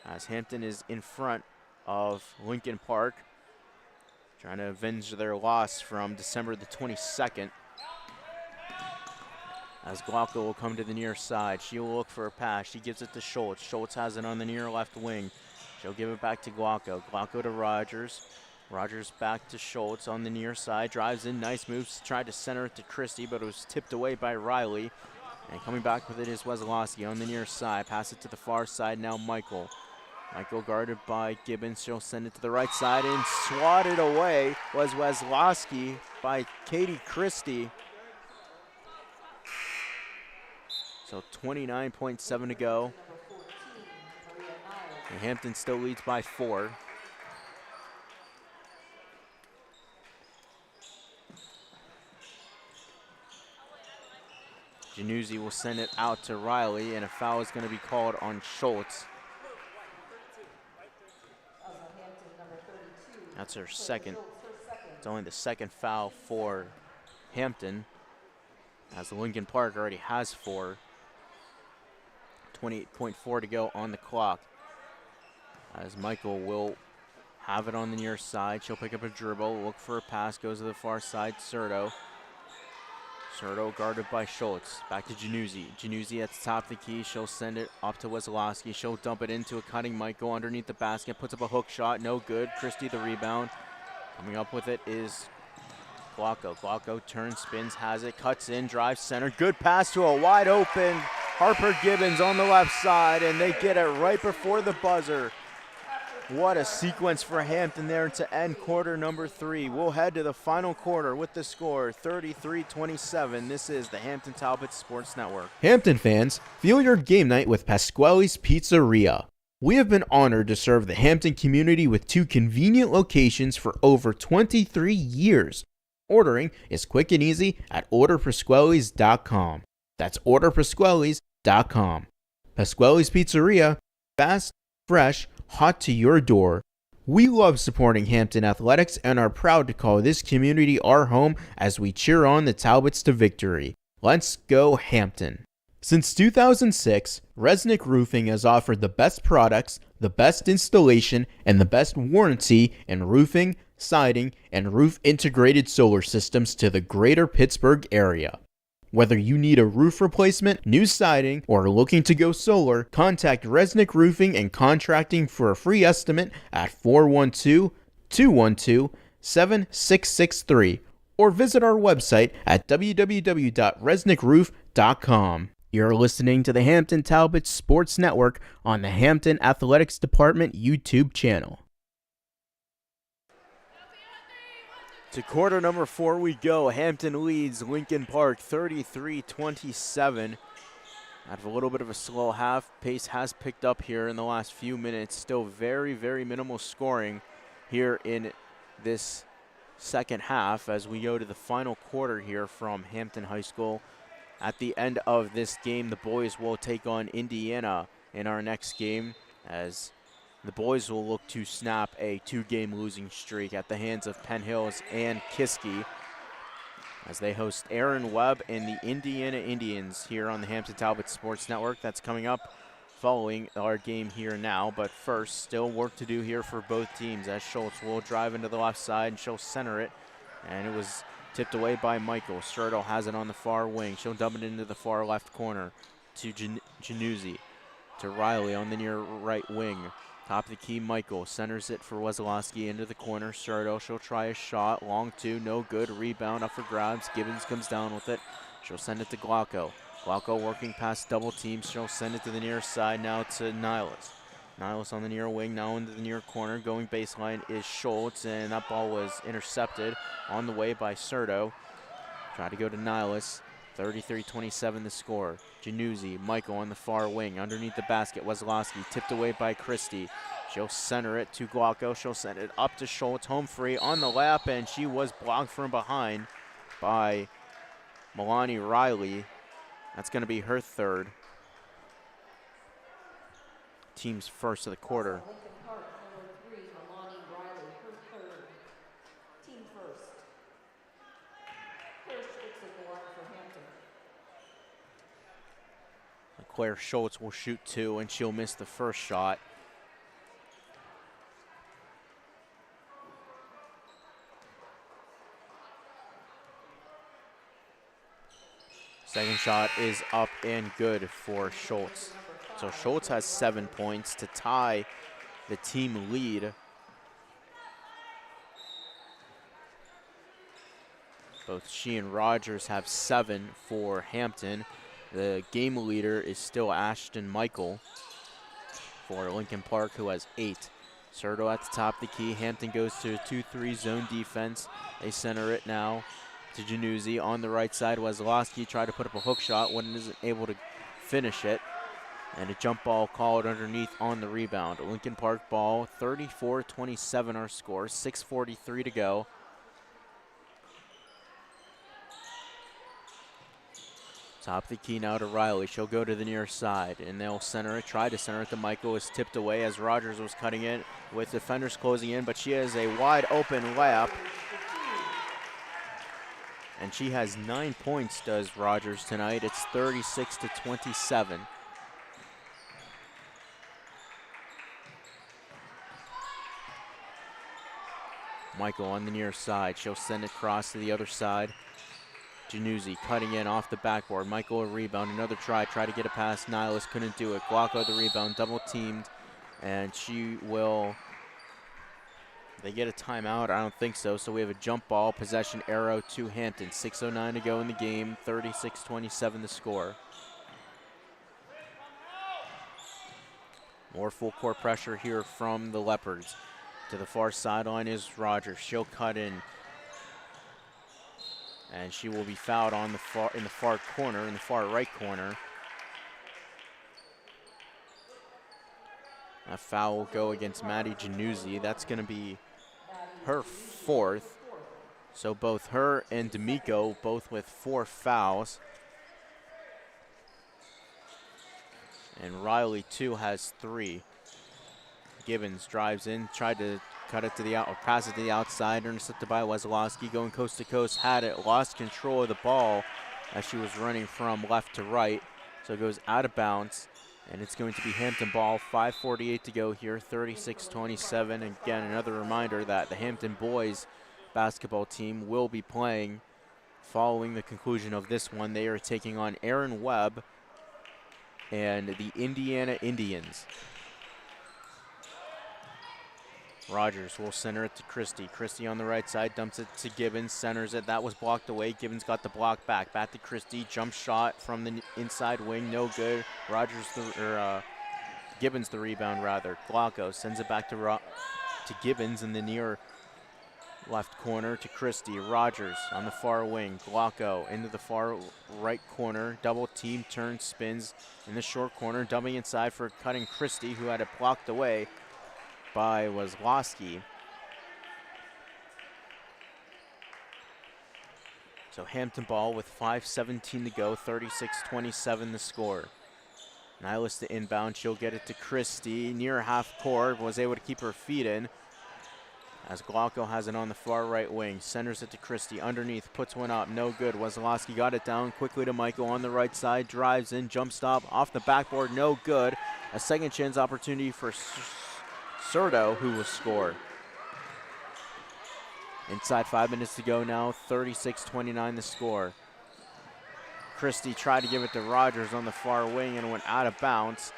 [SPEAKER 4] as Hampton is in front of Lincoln Park, trying to avenge their loss from December the 22nd. As Glauco will come to the near side. She will look for a pass. She gives it to Schultz. Schultz has it on the near left wing. She'll give it back to Glauco. Glauco to Rogers. Rogers back to Schultz on the near side. Drives in, nice moves. Tried to center it to Christie, but it was tipped away by Riley. And coming back with it is Weslowski on the near side. Pass it to the far side now, Michael. Michael guarded by Gibbons. She'll send it to the right side, and swatted away was Weslowski by Katie Christie. So 29.7 to go. And Hampton still leads by 4. Januzzi will send it out to Riley, and a foul is going to be called on Schultz. That's her second. It's only the second foul for Hampton, as the Lincoln Park already has 4. 28.4 to go on the clock. as Michael will have it on the near side. She'll pick up a dribble, look for a pass, goes to the far side, Serto. Serto guarded by Schultz. Back to Januzzi. Januzzi at the top of the key. She'll send it up to Wesolowski. She'll dump it into a cutting Michael underneath the basket. Puts up a hook shot. No good. Christie the rebound. Coming up with it is Glocko. Glocko turns, spins, has it, cuts in, drives center. Good pass to a wide open Harper Gibbons on the left side, and they get it right before the buzzer. What a sequence for Hampton there to end quarter number 3. We'll head to the final quarter with the score 33-27. This is the Hampton Talbots Sports Network.
[SPEAKER 8] Hampton fans, feel your game night with Pasquale's Pizzeria. We have been honored to serve the Hampton community with 2 convenient locations for over 23 years. Ordering is quick and easy at orderpasquales.com. That's orderpasquales.com. Pasquale's Pizzeria, fast, fresh, hot to your door. We love supporting Hampton athletics and are proud to call this community our home as we cheer on the Talbots to victory. Let's go Hampton. Since 2006, Resnick Roofing has offered the best products, the best installation, and the best warranty in roofing, siding, and roof integrated solar systems to the greater Pittsburgh area. Whether you need a roof replacement, new siding, or looking to go solar, contact Resnick Roofing and Contracting for a free estimate at 412-212-7663 or visit our website at www.resnickroof.com. You're listening to the Hampton Talbots Sports Network on the Hampton Athletics Department YouTube channel.
[SPEAKER 4] To quarter number 4 we go. Hampton leads Lincoln Park 33-27. Out of a little bit of a slow half, pace has picked up here in the last few minutes. Still very, very minimal scoring here in this second half as we go to the final quarter here from Hampton High School. At the end of this game, the boys will take on Indiana in our next game as the boys will look to snap a 2-game losing streak at the hands of Penn Hills and Kiski as they host Aaron Webb and the Indiana Indians here on the Hampton Talbots Sports Network. That's coming up following our game here now. But first, still work to do here for both teams as Schultz will drive into the left side and she'll center it. And it was tipped away by Michael. Serto has it on the far wing. She'll dump it into the far left corner to Januzzi, to Riley on the near right wing. Top of the key, Michael centers it for Wesolowski into the corner. Serto, she'll try a shot. Long 2, no good. Rebound up for grabs. Gibbons comes down with it. She'll send it to Glocko. Glocko working past double teams. She'll send it to the near side now to Nihilus. Nihilus on the near wing, now into the near corner. Going baseline is Schultz, and that ball was intercepted on the way by Serto. Try to go to Nihilus. 33-27 the score. Januzzi, Michael on the far wing. Underneath the basket, Wesolowski tipped away by Christie. She'll center it to Glocko. She'll send it up to Schultz, home free on the lap, and she was blocked from behind by Milani Riley. That's going to be her third. Team's first of the quarter.
[SPEAKER 7] Lincoln Park, number 3, Milani Riley, her third. Team first. Claire Schultz at the line for Hampton.
[SPEAKER 4] Claire Schultz will shoot 2, and she'll miss the first shot. Second shot is up and good for Schultz. So Schultz has 7 points to tie the team lead. Both she and Rogers have 7 for Hampton. The game leader is still Ashton Michael for Lincoln Park, who has 8. Serto at the top of the key. Hampton goes to a 2-3 zone defense. They center it now to Januzzi on the right side. Wesolowski tried to put up a hook shot, wasn't able to finish it. And a jump ball called underneath on the rebound. Lincoln Park ball, 34-27 our score, 6:43 to go. Top of the key now to Riley. She'll go to the near side, and they'll center it. Try to center it to Michael. Is tipped away as Rogers was cutting it with defenders closing in, but she has a wide open layup. And she has 9 points, does Rogers tonight. It's 36-27.
[SPEAKER 8] Michael on the near side. She'll send it across to the other side. Januzzi cutting in off the backboard. Michael a rebound. Another try to get a pass. Nihilus couldn't do it. Glocko the rebound. Double teamed. And she will. They get a timeout? I don't think so. So we have a jump ball. Possession arrow to Hampton. 6:09 to go in the game. 36-27 the score. More full court pressure here from the Leopards. To the far sideline is Rogers. She'll cut in. And she will be fouled on the in the far right corner. A foul will go against Maddie Januzzi. That's going to be her fourth. So both her and D'Amico, both with 4 fouls. And Riley, too, has 3. Gibbons drives in, tried to cut it to the pass it to the outside, intercepted by Wesolowski, going coast to coast, had it, lost control of the ball as she was running from left to right. So it goes out of bounds, and it's going to be Hampton ball. 5:48 to go here, 36-27. Again, another reminder that the Hampton boys basketball team will be playing following the conclusion of this one. They are taking on Aaron Webb and the Indiana Indians. Rogers will center it to Christie. Christie on the right side, dumps it to Gibbons, centers it. That was blocked away. Gibbons got the block back. Back to Christie. Jump shot from the inside wing, no good. Gibbons the rebound rather. Glocko sends it back to Gibbons in the near left corner to Christie. Rogers on the far wing. Glocko into the far right corner. Double team, turns, spins in the short corner. Dumping inside for cutting Christie, who had it blocked away by Wesolowski. So Hampton ball with 5:17 to go, 36-27 the score. Nihilus to inbound, she'll get it to Christie. Near half court, was able to keep her feet in. As Glocko has it on the far right wing, centers it to Christie. Underneath, puts one up, no good. Wesolowski got it down quickly to Michael on the right side, drives in, jump stop, off the backboard, no good. A second chance opportunity for Serto, who will score. Inside 5 minutes to go now, 36-29 the score. Christie tried to give it to Rogers on the far wing and went out of bounds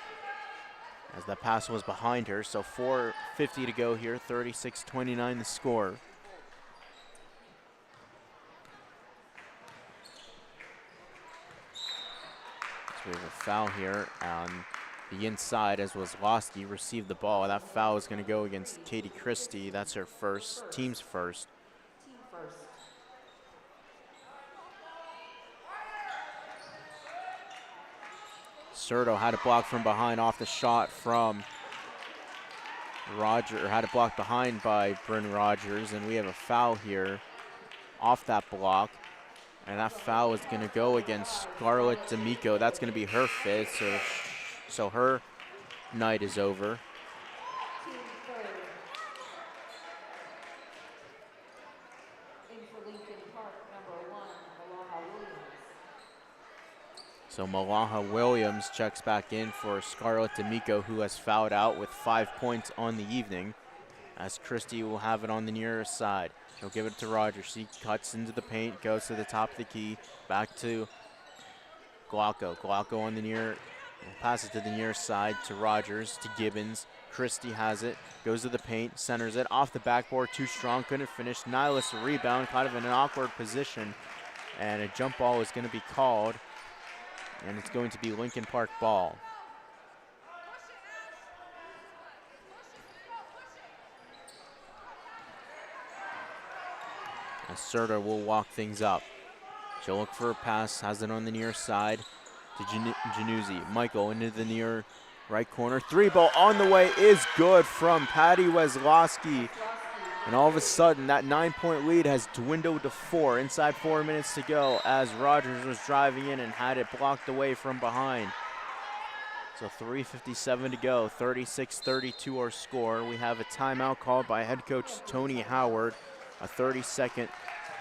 [SPEAKER 8] as the pass was behind her. So 4:50 to go here, 36-29 the score. So we have a foul here on the inside as Wesolowski received the ball. That foul is going to go against Katie Christie. That's her first, team's first.
[SPEAKER 7] Team first.
[SPEAKER 8] Serto had it blocked from behind off the shot from had it blocked behind by Bryn Rogers, and we have a foul here off that block. And that foul is going to go against Scarlett D'Amico. That's going to be her fifth, so her night is over.
[SPEAKER 7] Team third. In for Lincoln Park, number 1, Malaha Williams.
[SPEAKER 8] So Malaha Williams checks back in for Scarlett D'Amico, who has fouled out with 5 points on the evening, as Christie will have it on the near side. He'll give it to Rogers. She cuts into the paint, goes to the top of the key, back to Glocko. Glocko on the near, passes to the near side to Rogers, to Gibbons. Christie has it, goes to the paint, centers it, off the backboard, too strong, couldn't finish. Nihilus a rebound, kind of in an awkward position, and a jump ball is going to be called, and it's going to be Lincoln Park ball. As Serta will walk things up. She'll look for a pass, has it on the near side to Januzzi. Michael into the near right corner. 3-ball on the way is good from Patty Wesolowski. And all of a sudden, that 9-point lead has dwindled to 4. Inside 4 minutes to go as Rogers was driving in and had it blocked away from behind. So 3:57 to go, 36-32 our score. We have a timeout called by head coach Tony Howard. A 30-second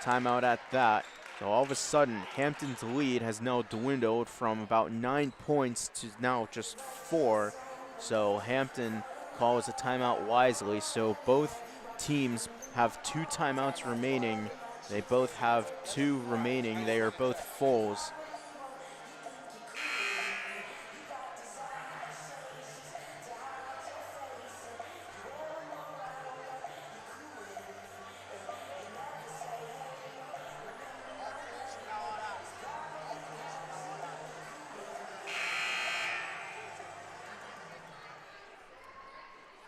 [SPEAKER 8] timeout at that. So all of a sudden, Hampton's lead has now dwindled from about 9 points to now just 4. So Hampton calls a timeout wisely. So both teams
[SPEAKER 4] have 2 timeouts remaining. They both have 2 remaining. They are both fulls.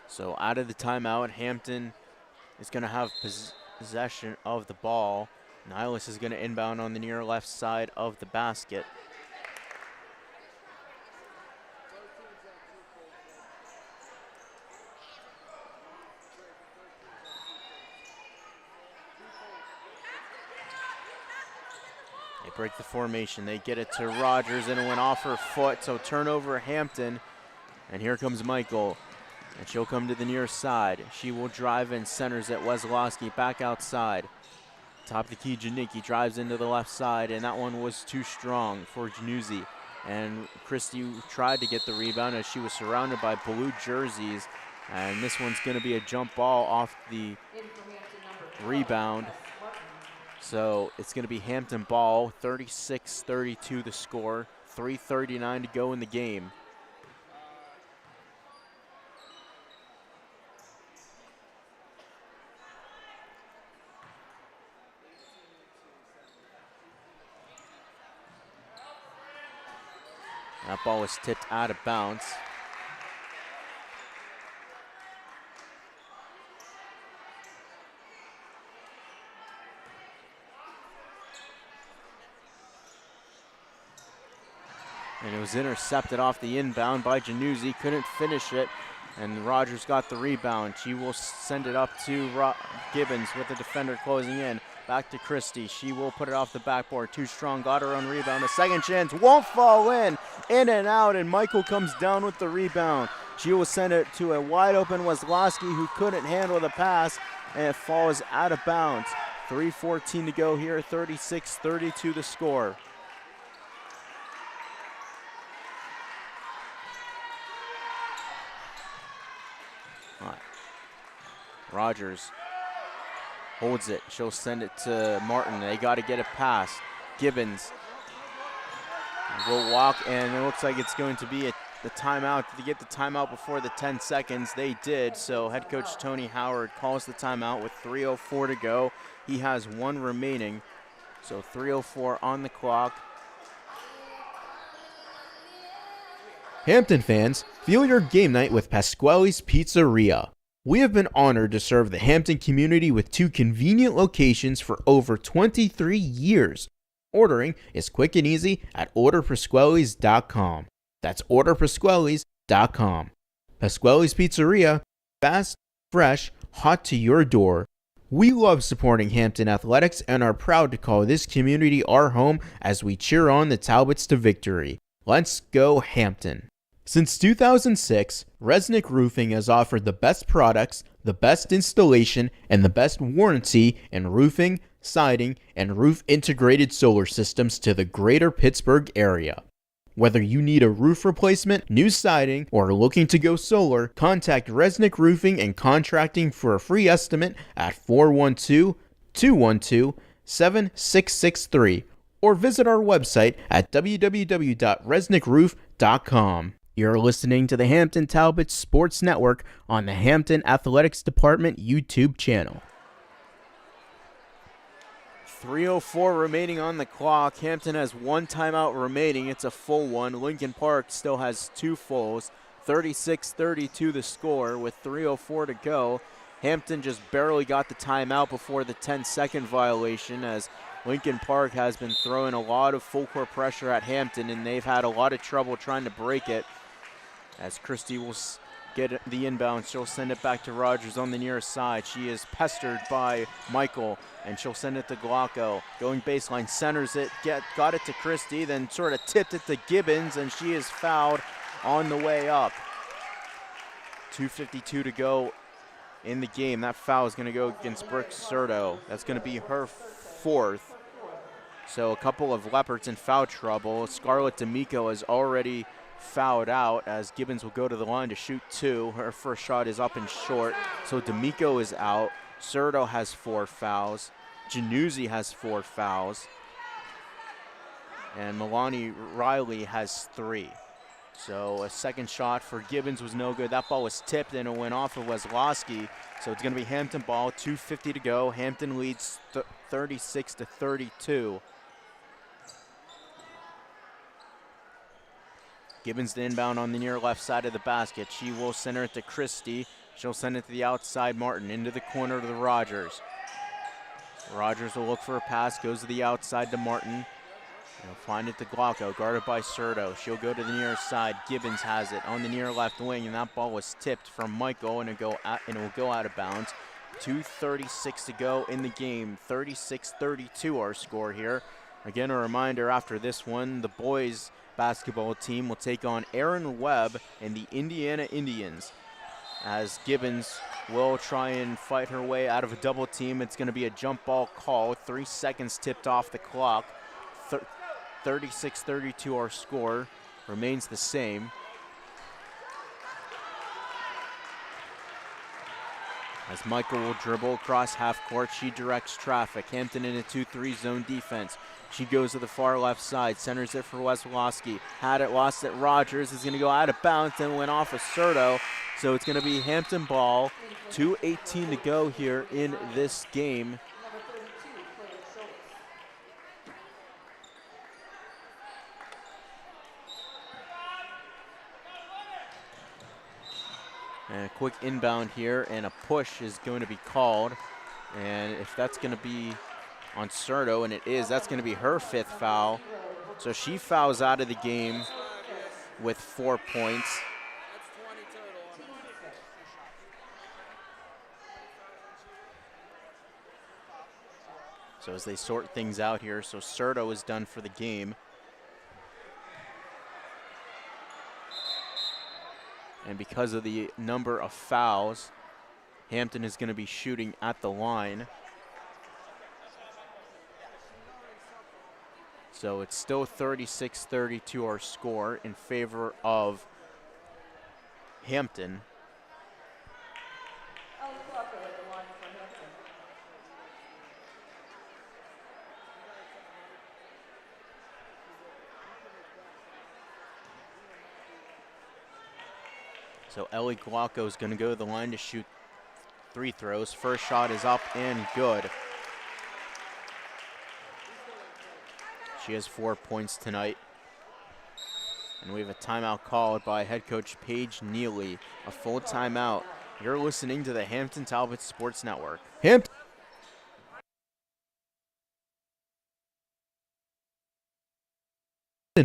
[SPEAKER 4] So out of the timeout, Hampton is going to have possession of the ball. Nihilus is going to inbound on the near left side of the basket. They break the formation. They get it to Rogers, and it went off her foot, so turnover Hampton. And here comes Michael. And she'll come to the near side. She will drive and centers it. Weslowski back outside. Top of the key, Janicki drives into the left side, and that one was too strong for Januzzi. And Christie tried to get the rebound as she was surrounded by blue jerseys. And this one's going to be a jump ball off the rebound. So it's going to be Hampton ball, 36-32 the score, 3:39 to go in the game. That ball was tipped out of bounds. And it was intercepted off the inbound by Januzzi. Couldn't finish it. And Rogers got the rebound. She will send it up to Gibbons with the defender closing in. Back to Christie. She will put it off the backboard. Too strong. Got her own rebound. A second chance. Won't fall in. In and out. And Michael comes down with the rebound. She will send it to a wide open Weslowski who couldn't handle the pass. And it falls out of bounds. 3:14 to go here. 36-32 the score. Rogers holds it. She'll send it to Martin. They got to get it past. Gibbons will walk, and it looks like it's going to be the timeout. To get the timeout before the 10 seconds, they did. So head coach Tony Howard calls the timeout with 3:04 to go. He has 1 remaining. So 3:04 on the clock.
[SPEAKER 8] Hampton fans, feel your game night with Pasquale's Pizzeria. We have been honored to serve the Hampton community with 2 convenient locations for over 23 years. Ordering is quick and easy at orderpasquales.com. That's orderpasquales.com. Pasquale's Pizzeria, fast, fresh, hot to your door. We love supporting Hampton athletics and are proud to call this community our home as we cheer on the Talbots to victory. Let's go Hampton. Since 2006, Resnick Roofing has offered the best products, the best installation, and the best warranty in roofing, siding, and roof integrated solar systems to the greater Pittsburgh area. Whether you need a roof replacement, new siding, or looking to go solar, contact Resnick Roofing and Contracting for a free estimate at 412-212-7663 or visit our website at www.resnickroof.com. You're listening to the Hampton Talbots Sports Network on the Hampton Athletics Department YouTube channel.
[SPEAKER 4] 3:04 remaining on the clock. Hampton has 1 timeout remaining. It's a full one. Lincoln Park still has 2 fulls. 36-32 the score with 3:04 to go. Hampton just barely got the timeout before the 10-second violation, as Lincoln Park has been throwing a lot of full court pressure at Hampton, and they've had a lot of trouble trying to break it. As Christie will get the inbound, she'll send it back to Rogers on the near side. She is pestered by Michael, and she'll send it to Glocko. Going baseline, centers it, got it to Christie, then sort of tipped it to Gibbons, and she is fouled on the way up. 2:52 to go in the game. That foul is going to go against Brooke Serto. That's going to be her 4th. So a couple of Leopards in foul trouble. Scarlett D'Amico has already fouled out as Gibbons will go to the line to shoot 2. Her first shot is up and short. So D'Amico is out. Serto has 4 fouls. Januzzi has 4 fouls. And Milani Riley has 3. So a second shot for Gibbons was no good. That ball was tipped and it went off of Wesloski. So it's going to be Hampton ball, 2:50 to go. Hampton leads 36-32. Gibbons the inbound on the near left side of the basket. She will center it to Christie. She'll send it to the outside Martin, into the corner to the Rogers. Rogers will look for a pass, goes to the outside to Martin. He'll find it to Glauco, guarded by Serto. She'll go to the near side. Gibbons has it on the near left wing, and that ball was tipped from Michael, and it will go out of bounds. 2:36 to go in the game. 36-32 our score here. Again, a reminder after this one, the boys basketball team will take on Aaron Webb and the Indiana Indians, as Gibbons will try and fight her way out of a double team. It's going to be a jump ball call. 3 seconds tipped off the clock. 36-32 our score remains the same. As Michael will dribble across half court, she directs traffic. Hampton in a 2-3 zone defense. She goes to the far left side, centers it for Wesloski. Had it, lost it. Rogers is going to go out of bounds and went off of Serto. So it's going to be Hampton ball. 2:18 to go here in this game. And a quick inbound here, and a push is going to be called. And if that's going to be on Serto, and it is, that's going to be her 5th foul. So she fouls out of the game with 4 points. So as they sort things out here, so Serto is done for the game. And because of the number of fouls, Hampton is going to be shooting at the line. So it's still 36-32 our score in favor of Hampton. So Ellie Glauco is going to go to the line to shoot 3 throws. First shot is up and good. She has 4 points tonight. And we have a timeout called by head coach Paige Neely. A full timeout. You're listening to the Hampton Talbots Sports Network.
[SPEAKER 8] Hampton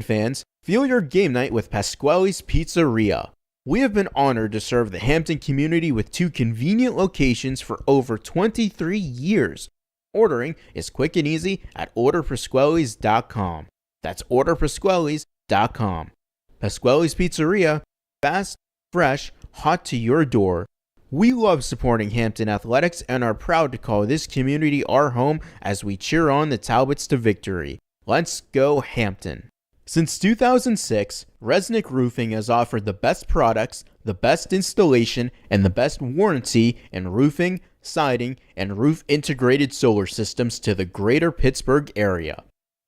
[SPEAKER 8] fans, feel your game night with Pasquale's Pizzeria. We have been honored to serve the Hampton community with 2 convenient locations for over 23 years. Ordering is quick and easy at orderpasquales.com. That's orderpasquales.com. Pasquale's Pizzeria, fast, fresh, hot to your door. We love supporting Hampton athletics and are proud to call this community our home as we cheer on the Talbots to victory. Let's go Hampton. Since 2006, Resnick Roofing has offered the best products, the best installation, and the best warranty in roofing, siding, and roof integrated solar systems to the greater Pittsburgh area.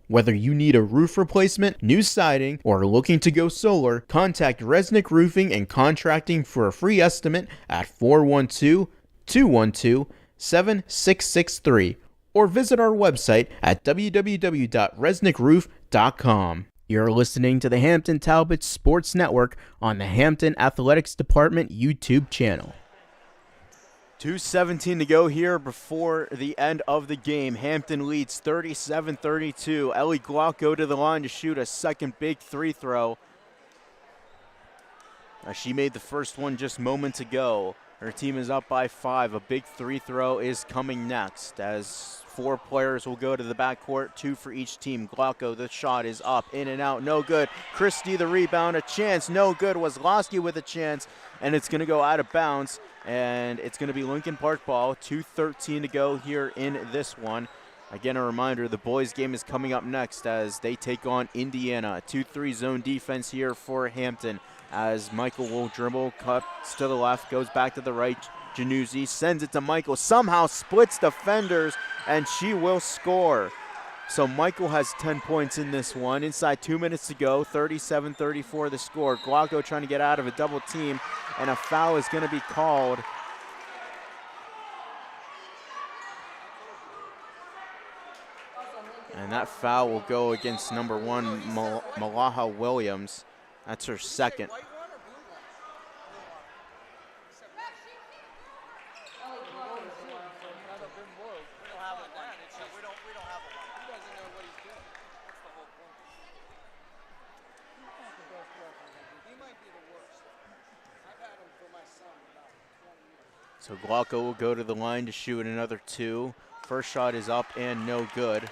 [SPEAKER 8] Whether you need a roof replacement, new siding, or are looking to go solar, contact Resnick Roofing and Contracting for a free estimate at 412-212-7663 or visit our website at www.resnickroof.com. You're listening to the Hampton Talbots Sports Network on the Hampton Athletics Department YouTube channel.
[SPEAKER 4] 2:17 to go here before the end of the game. Hampton leads 37-32. Ellie Glauco to the line to shoot a second big 3 throw. She made the first one just moments ago. Her team is up by 5. A big 3 throw is coming next as 4 players will go to the backcourt, 2 for each team. Glauco, the shot is up, in and out, no good. Christie, the rebound, a chance, no good. Wesloski with a chance, and it's going to go out of bounds, and it's going to be Lincoln Park ball. 2:13 to go here in this one Again, a reminder, the boys' game is coming up next as they take on Indiana. 2-3 zone defense here for Hampton as Michael will dribble, cuts to the left, goes back to the right. Januzzi sends it to Michael, somehow splits defenders, and she will score. So Michael has 10 points in this one. Inside 2 minutes to go, 37-34 the score. Glauco trying to get out of a double team, and a foul is going to be called. And that foul will go against number 1, Malaha Williams. That's her second. So Glauco will go to the line to shoot another 2. First shot is up and no good.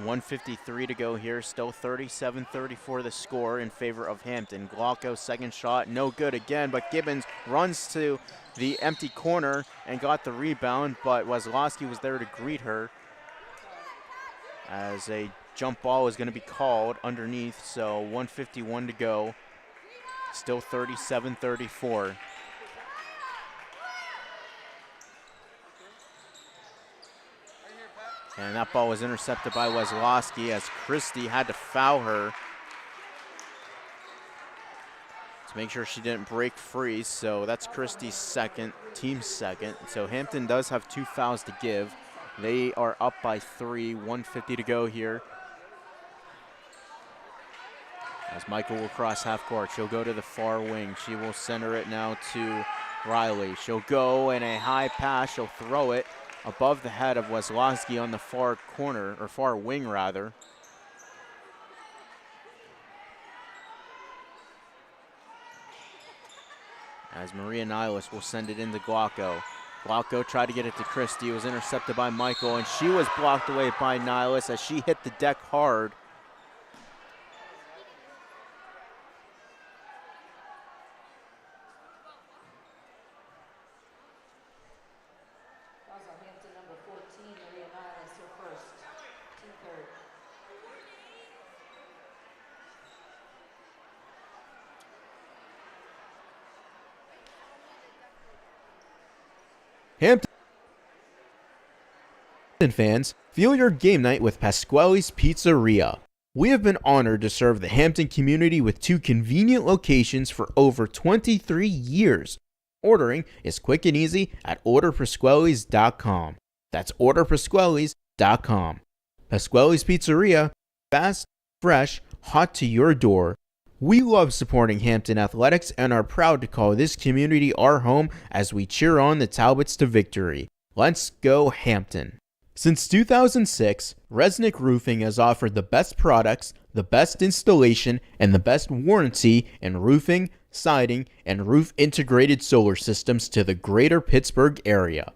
[SPEAKER 4] 1:53 to go here, still 37-34 the score in favor of Hampton. Glauco, second shot, no good again, but Gibbons runs to the empty corner and got the rebound, but Weslowski was there to greet her as a jump ball is going to be called underneath, so 1:51 to go, still 37-34. And that ball was intercepted by Weslowski as Christie had to foul her to make sure she didn't break free. So that's Christie's second, team's second. So Hampton does have 2 fouls to give. They are up by 3, 1:50 to go here. As Michael will cross half court, she'll go to the far wing. She will center it now to Riley. She'll go in a high pass, she'll throw it above the head of Weslowski on the far corner, or far wing rather. As Maria Niles will send it into Glauco. Glauco tried to get it to Christie, was intercepted by Michael, and she was blocked away by Niles as she hit the deck hard.
[SPEAKER 8] Hampton fans, feel your game night with Pasquale's Pizzeria. We have been honored to serve the Hampton community with 2 convenient locations for over 23 years. Ordering is quick and easy at orderpasquales.com. That's orderpasquales.com. Pasquale's Pizzeria, fast, fresh, hot to your door. We love supporting Hampton athletics and are proud to call this community our home as we cheer on the Talbots to victory. Let's go Hampton. Since 2006, Resnick Roofing has offered the best products, the best installation, and the best warranty in roofing, siding, and roof integrated solar systems to the greater Pittsburgh area.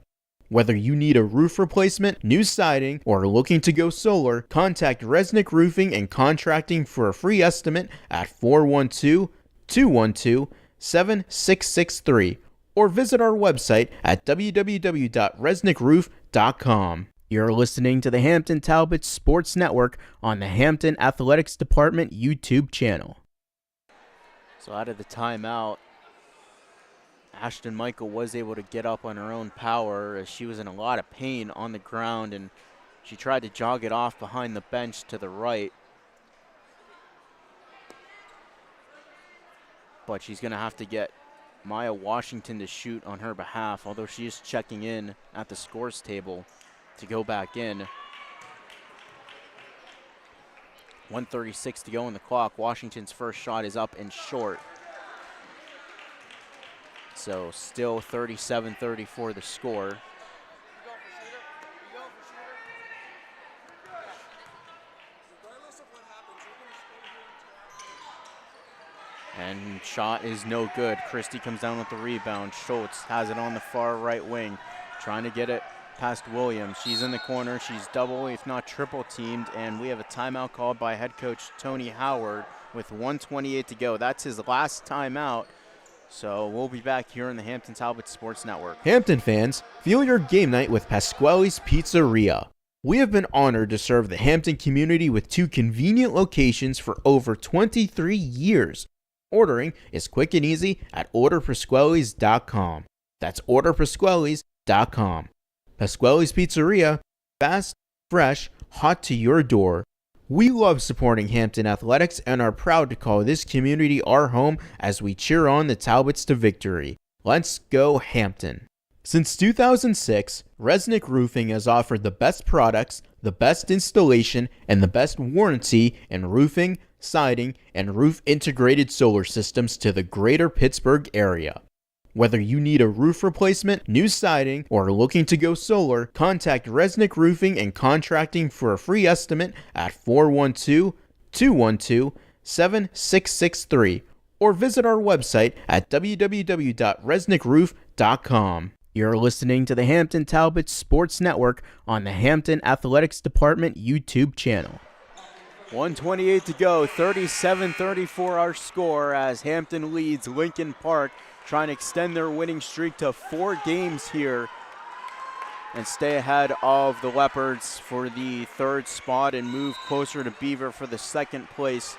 [SPEAKER 8] Whether you need a roof replacement, new siding, or are looking to go solar, contact Resnick Roofing and Contracting for a free estimate at 412-212-7663 or visit our website at www.resnickroof.com. You're listening to the Hampton Talbots Sports Network on the Hampton Athletics Department YouTube channel.
[SPEAKER 4] So out of the timeout, Ashton Michael was able to get up on her own power as she was in a lot of pain on the ground, and she tried to jog it off behind the bench to the right. But she's going to have to get Maya Washington to shoot on her behalf, although she is checking in at the scores table to go back in. 1:36 to go on the clock. Washington's first shot is up and short. So still 37-34 the score. And shot is no good. Christie comes down with the rebound. Schultz has it on the far right wing, trying to get it past Williams. She's in the corner. She's double, if not triple teamed, and we have a timeout called by head coach Tony Howard with 1:28 to go. That's his last timeout. So we'll be back here on the Hampton Talbots Sports Network.
[SPEAKER 8] Hampton fans, feel your game night with Pasquale's Pizzeria. We have been honored to serve the Hampton community with 2 convenient locations for over 23 years. Ordering is quick and easy at orderpasquales.com. That's orderpasquales.com. Pasquale's Pizzeria, fast, fresh, hot to your door. We love supporting Hampton athletics and are proud to call this community our home as we cheer on the Talbots to victory. Let's go Hampton. Since 2006, Resnick Roofing has offered the best products, the best installation, and the best warranty in roofing, siding, and roof integrated solar systems to the greater Pittsburgh area. Whether you need a roof replacement, new siding, or are looking to go solar, contact Resnick Roofing and Contracting for a free estimate at 412-212-7663 or visit our website at www.resnickroof.com. You're listening to the Hampton Talbots Sports Network on the Hampton Athletics Department YouTube channel.
[SPEAKER 4] 1:28 to go, 37-34 our score as Hampton leads Lincoln Park, trying to extend their winning streak to 4 games here and stay ahead of the Leopards for the 3rd spot and move closer to Beaver for the 2nd place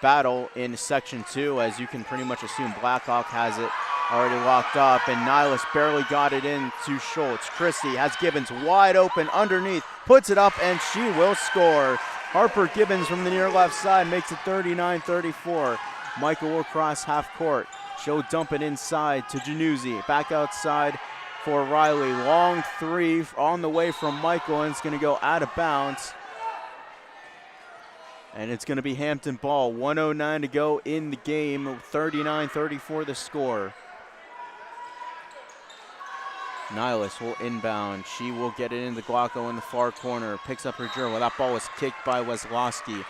[SPEAKER 4] battle in Section 2. As you can pretty much assume, Blackhawk has it already locked up, and Nihilus barely got it in to Schultz. Christie has Gibbons wide open underneath, puts it up, and she will score. Harper Gibbons from the near left side makes it 39-34. Michael will cross half court. She'll dump it inside to Januzzi. Back outside for Riley. Long 3 on the way from Michael, and it's going to go out of bounds. And it's going to be Hampton ball. 1:09 to go in the game. 39-34 the score. Nihilus will inbound. She will get it into Glocko in the far corner. Picks up her dribble. That ball was kicked by Weslowski.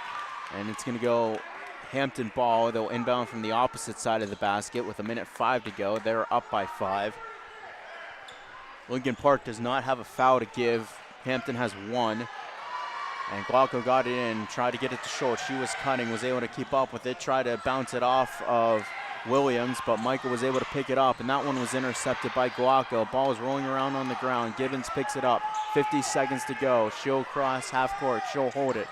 [SPEAKER 4] And it's going to go Hampton ball. They'll inbound from the opposite side of the basket with 1:05 to go. They're up by 5. Lincoln Park does not have a foul to give. Hampton has 1. And Glocko got it in, tried to get it to Schultz. She was cutting, was able to keep up with it, tried to bounce it off of Williams, but Michael was able to pick it up, and that one was intercepted by Glocko. Ball is rolling around on the ground. Gibbons picks it up. 50 seconds to go. She'll cross half court. She'll hold it.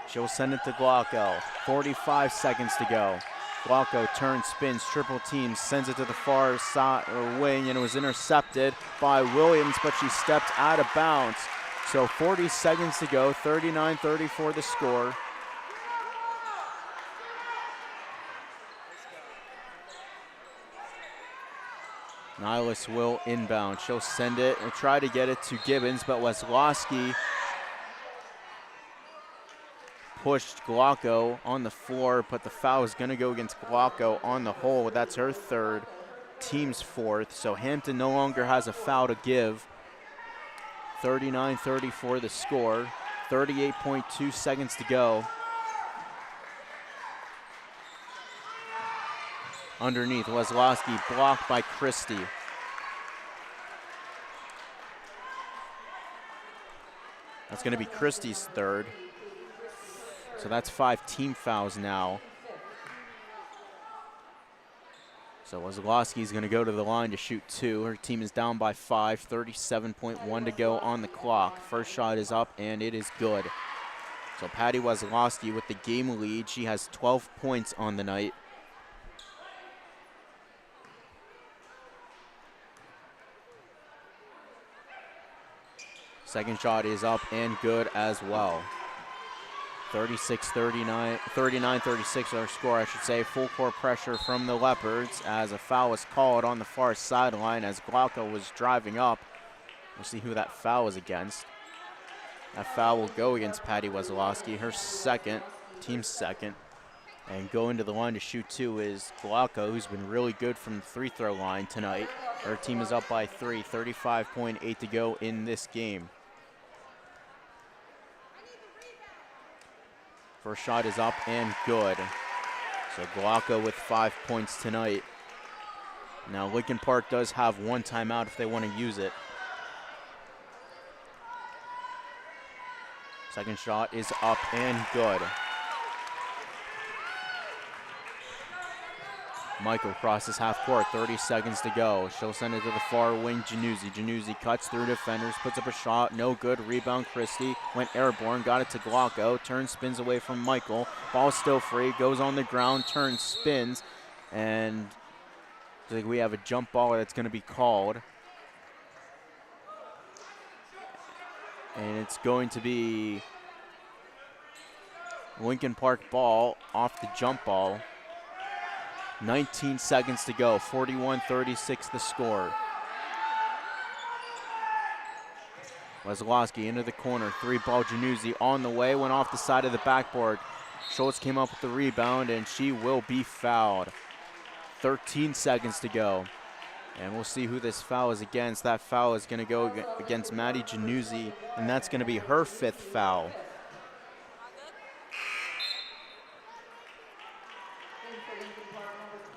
[SPEAKER 4] She'll send it to Glocko. 45 seconds to go. Glocko turns, spins, triple teams, sends it to the far side or wing, and it was intercepted by Williams, but she stepped out of bounds. So 40 seconds to go. 39-34 the score. Nihilus will inbound. She'll send it and try to get it to Gibbons, but Weslowski pushed Glocko on the floor, but the foul is going to go against Glocko on the hole. That's her 3rd, team's 4th. So Hampton no longer has a foul to give. 39-34 the score. 38.2 seconds to go. Underneath, Weslowski blocked by Christie. That's going to be Christie's 3rd. So that's 5 team fouls now. So Weslowski's going to go to the line to shoot 2. Her team is down by 5, 37.1 to go on the clock. First shot is up, and it is good. So Patty Weslowski with the game lead. She has 12 points on the night. Second shot is up and good as well. 39-36 our score, I should say. Full court pressure from the Leopards as a foul was called on the far sideline as Glocko was driving up. We'll see who that foul is against. That foul will go against Patty Weslowski, her 2nd, team's 2nd. And going to the line to shoot 2 is Glocko, who's been really good from the free throw line tonight. Her team is up by 3, 35.8 to go in this game. First shot is up and good. So Glocko with 5 points tonight. Now Lincoln Park does have 1 timeout if they want to use it. Second shot is up and good. Michael crosses half court, 30 seconds to go. She'll send it to the far wing, Januzzi. Januzzi cuts through defenders, puts up a shot, no good. Rebound, Christie, went airborne, got it to Glocko, turns, spins away from Michael. Ball still free, goes on the ground, turns, spins, and I think we have a jump ball that's going to be called. And it's going to be Lincoln Park ball off the jump ball. 19 seconds to go, 41-36 the score. Wesolowski into the corner, 3-ball Januzzi on the way, went off the side of the backboard. Schultz came up with the rebound, and she will be fouled. 13 seconds to go. And we'll see who this foul is against. That foul is going to go against Maddie Januzzi, and that's going to be her 5th foul.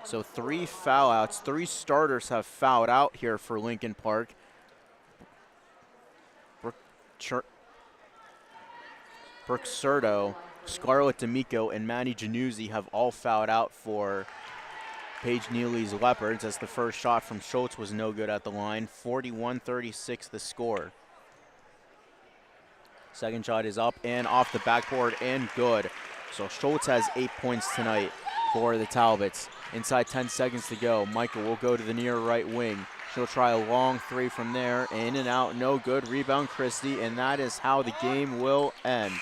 [SPEAKER 4] So 3 foul outs, 3 starters have fouled out here for Lincoln Park. Brooke Serto, Scarlett D'Amico, and Maddie Januzzi have all fouled out for Paige Neely's Leopards, as the first shot from Schultz was no good at the line. 41-36 the score. Second shot is up and off the backboard and good. So Schultz has 8 points tonight for the Talbots. Inside 10 seconds to go. Michael will go to the near right wing. She'll try a long 3 from there. In and out, no good. Rebound Christie, and that is how the game will end.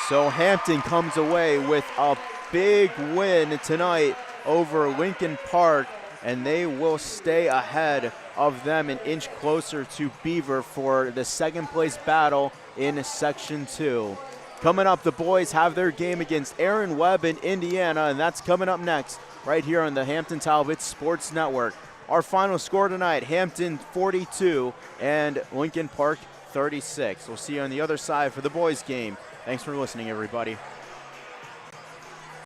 [SPEAKER 4] So Hampton comes away with a big win tonight over Lincoln Park, and they will stay ahead of them, an inch closer to Beaver for the second place battle in Section 2. Coming up, the boys have their game against Aaron Webb in Indiana, and that's coming up next right here on the Hampton Talbots Sports Network. Our final score tonight, Hampton 42 and Lincoln Park 36. We'll see you on the other side for the boys game. Thanks for listening, everybody.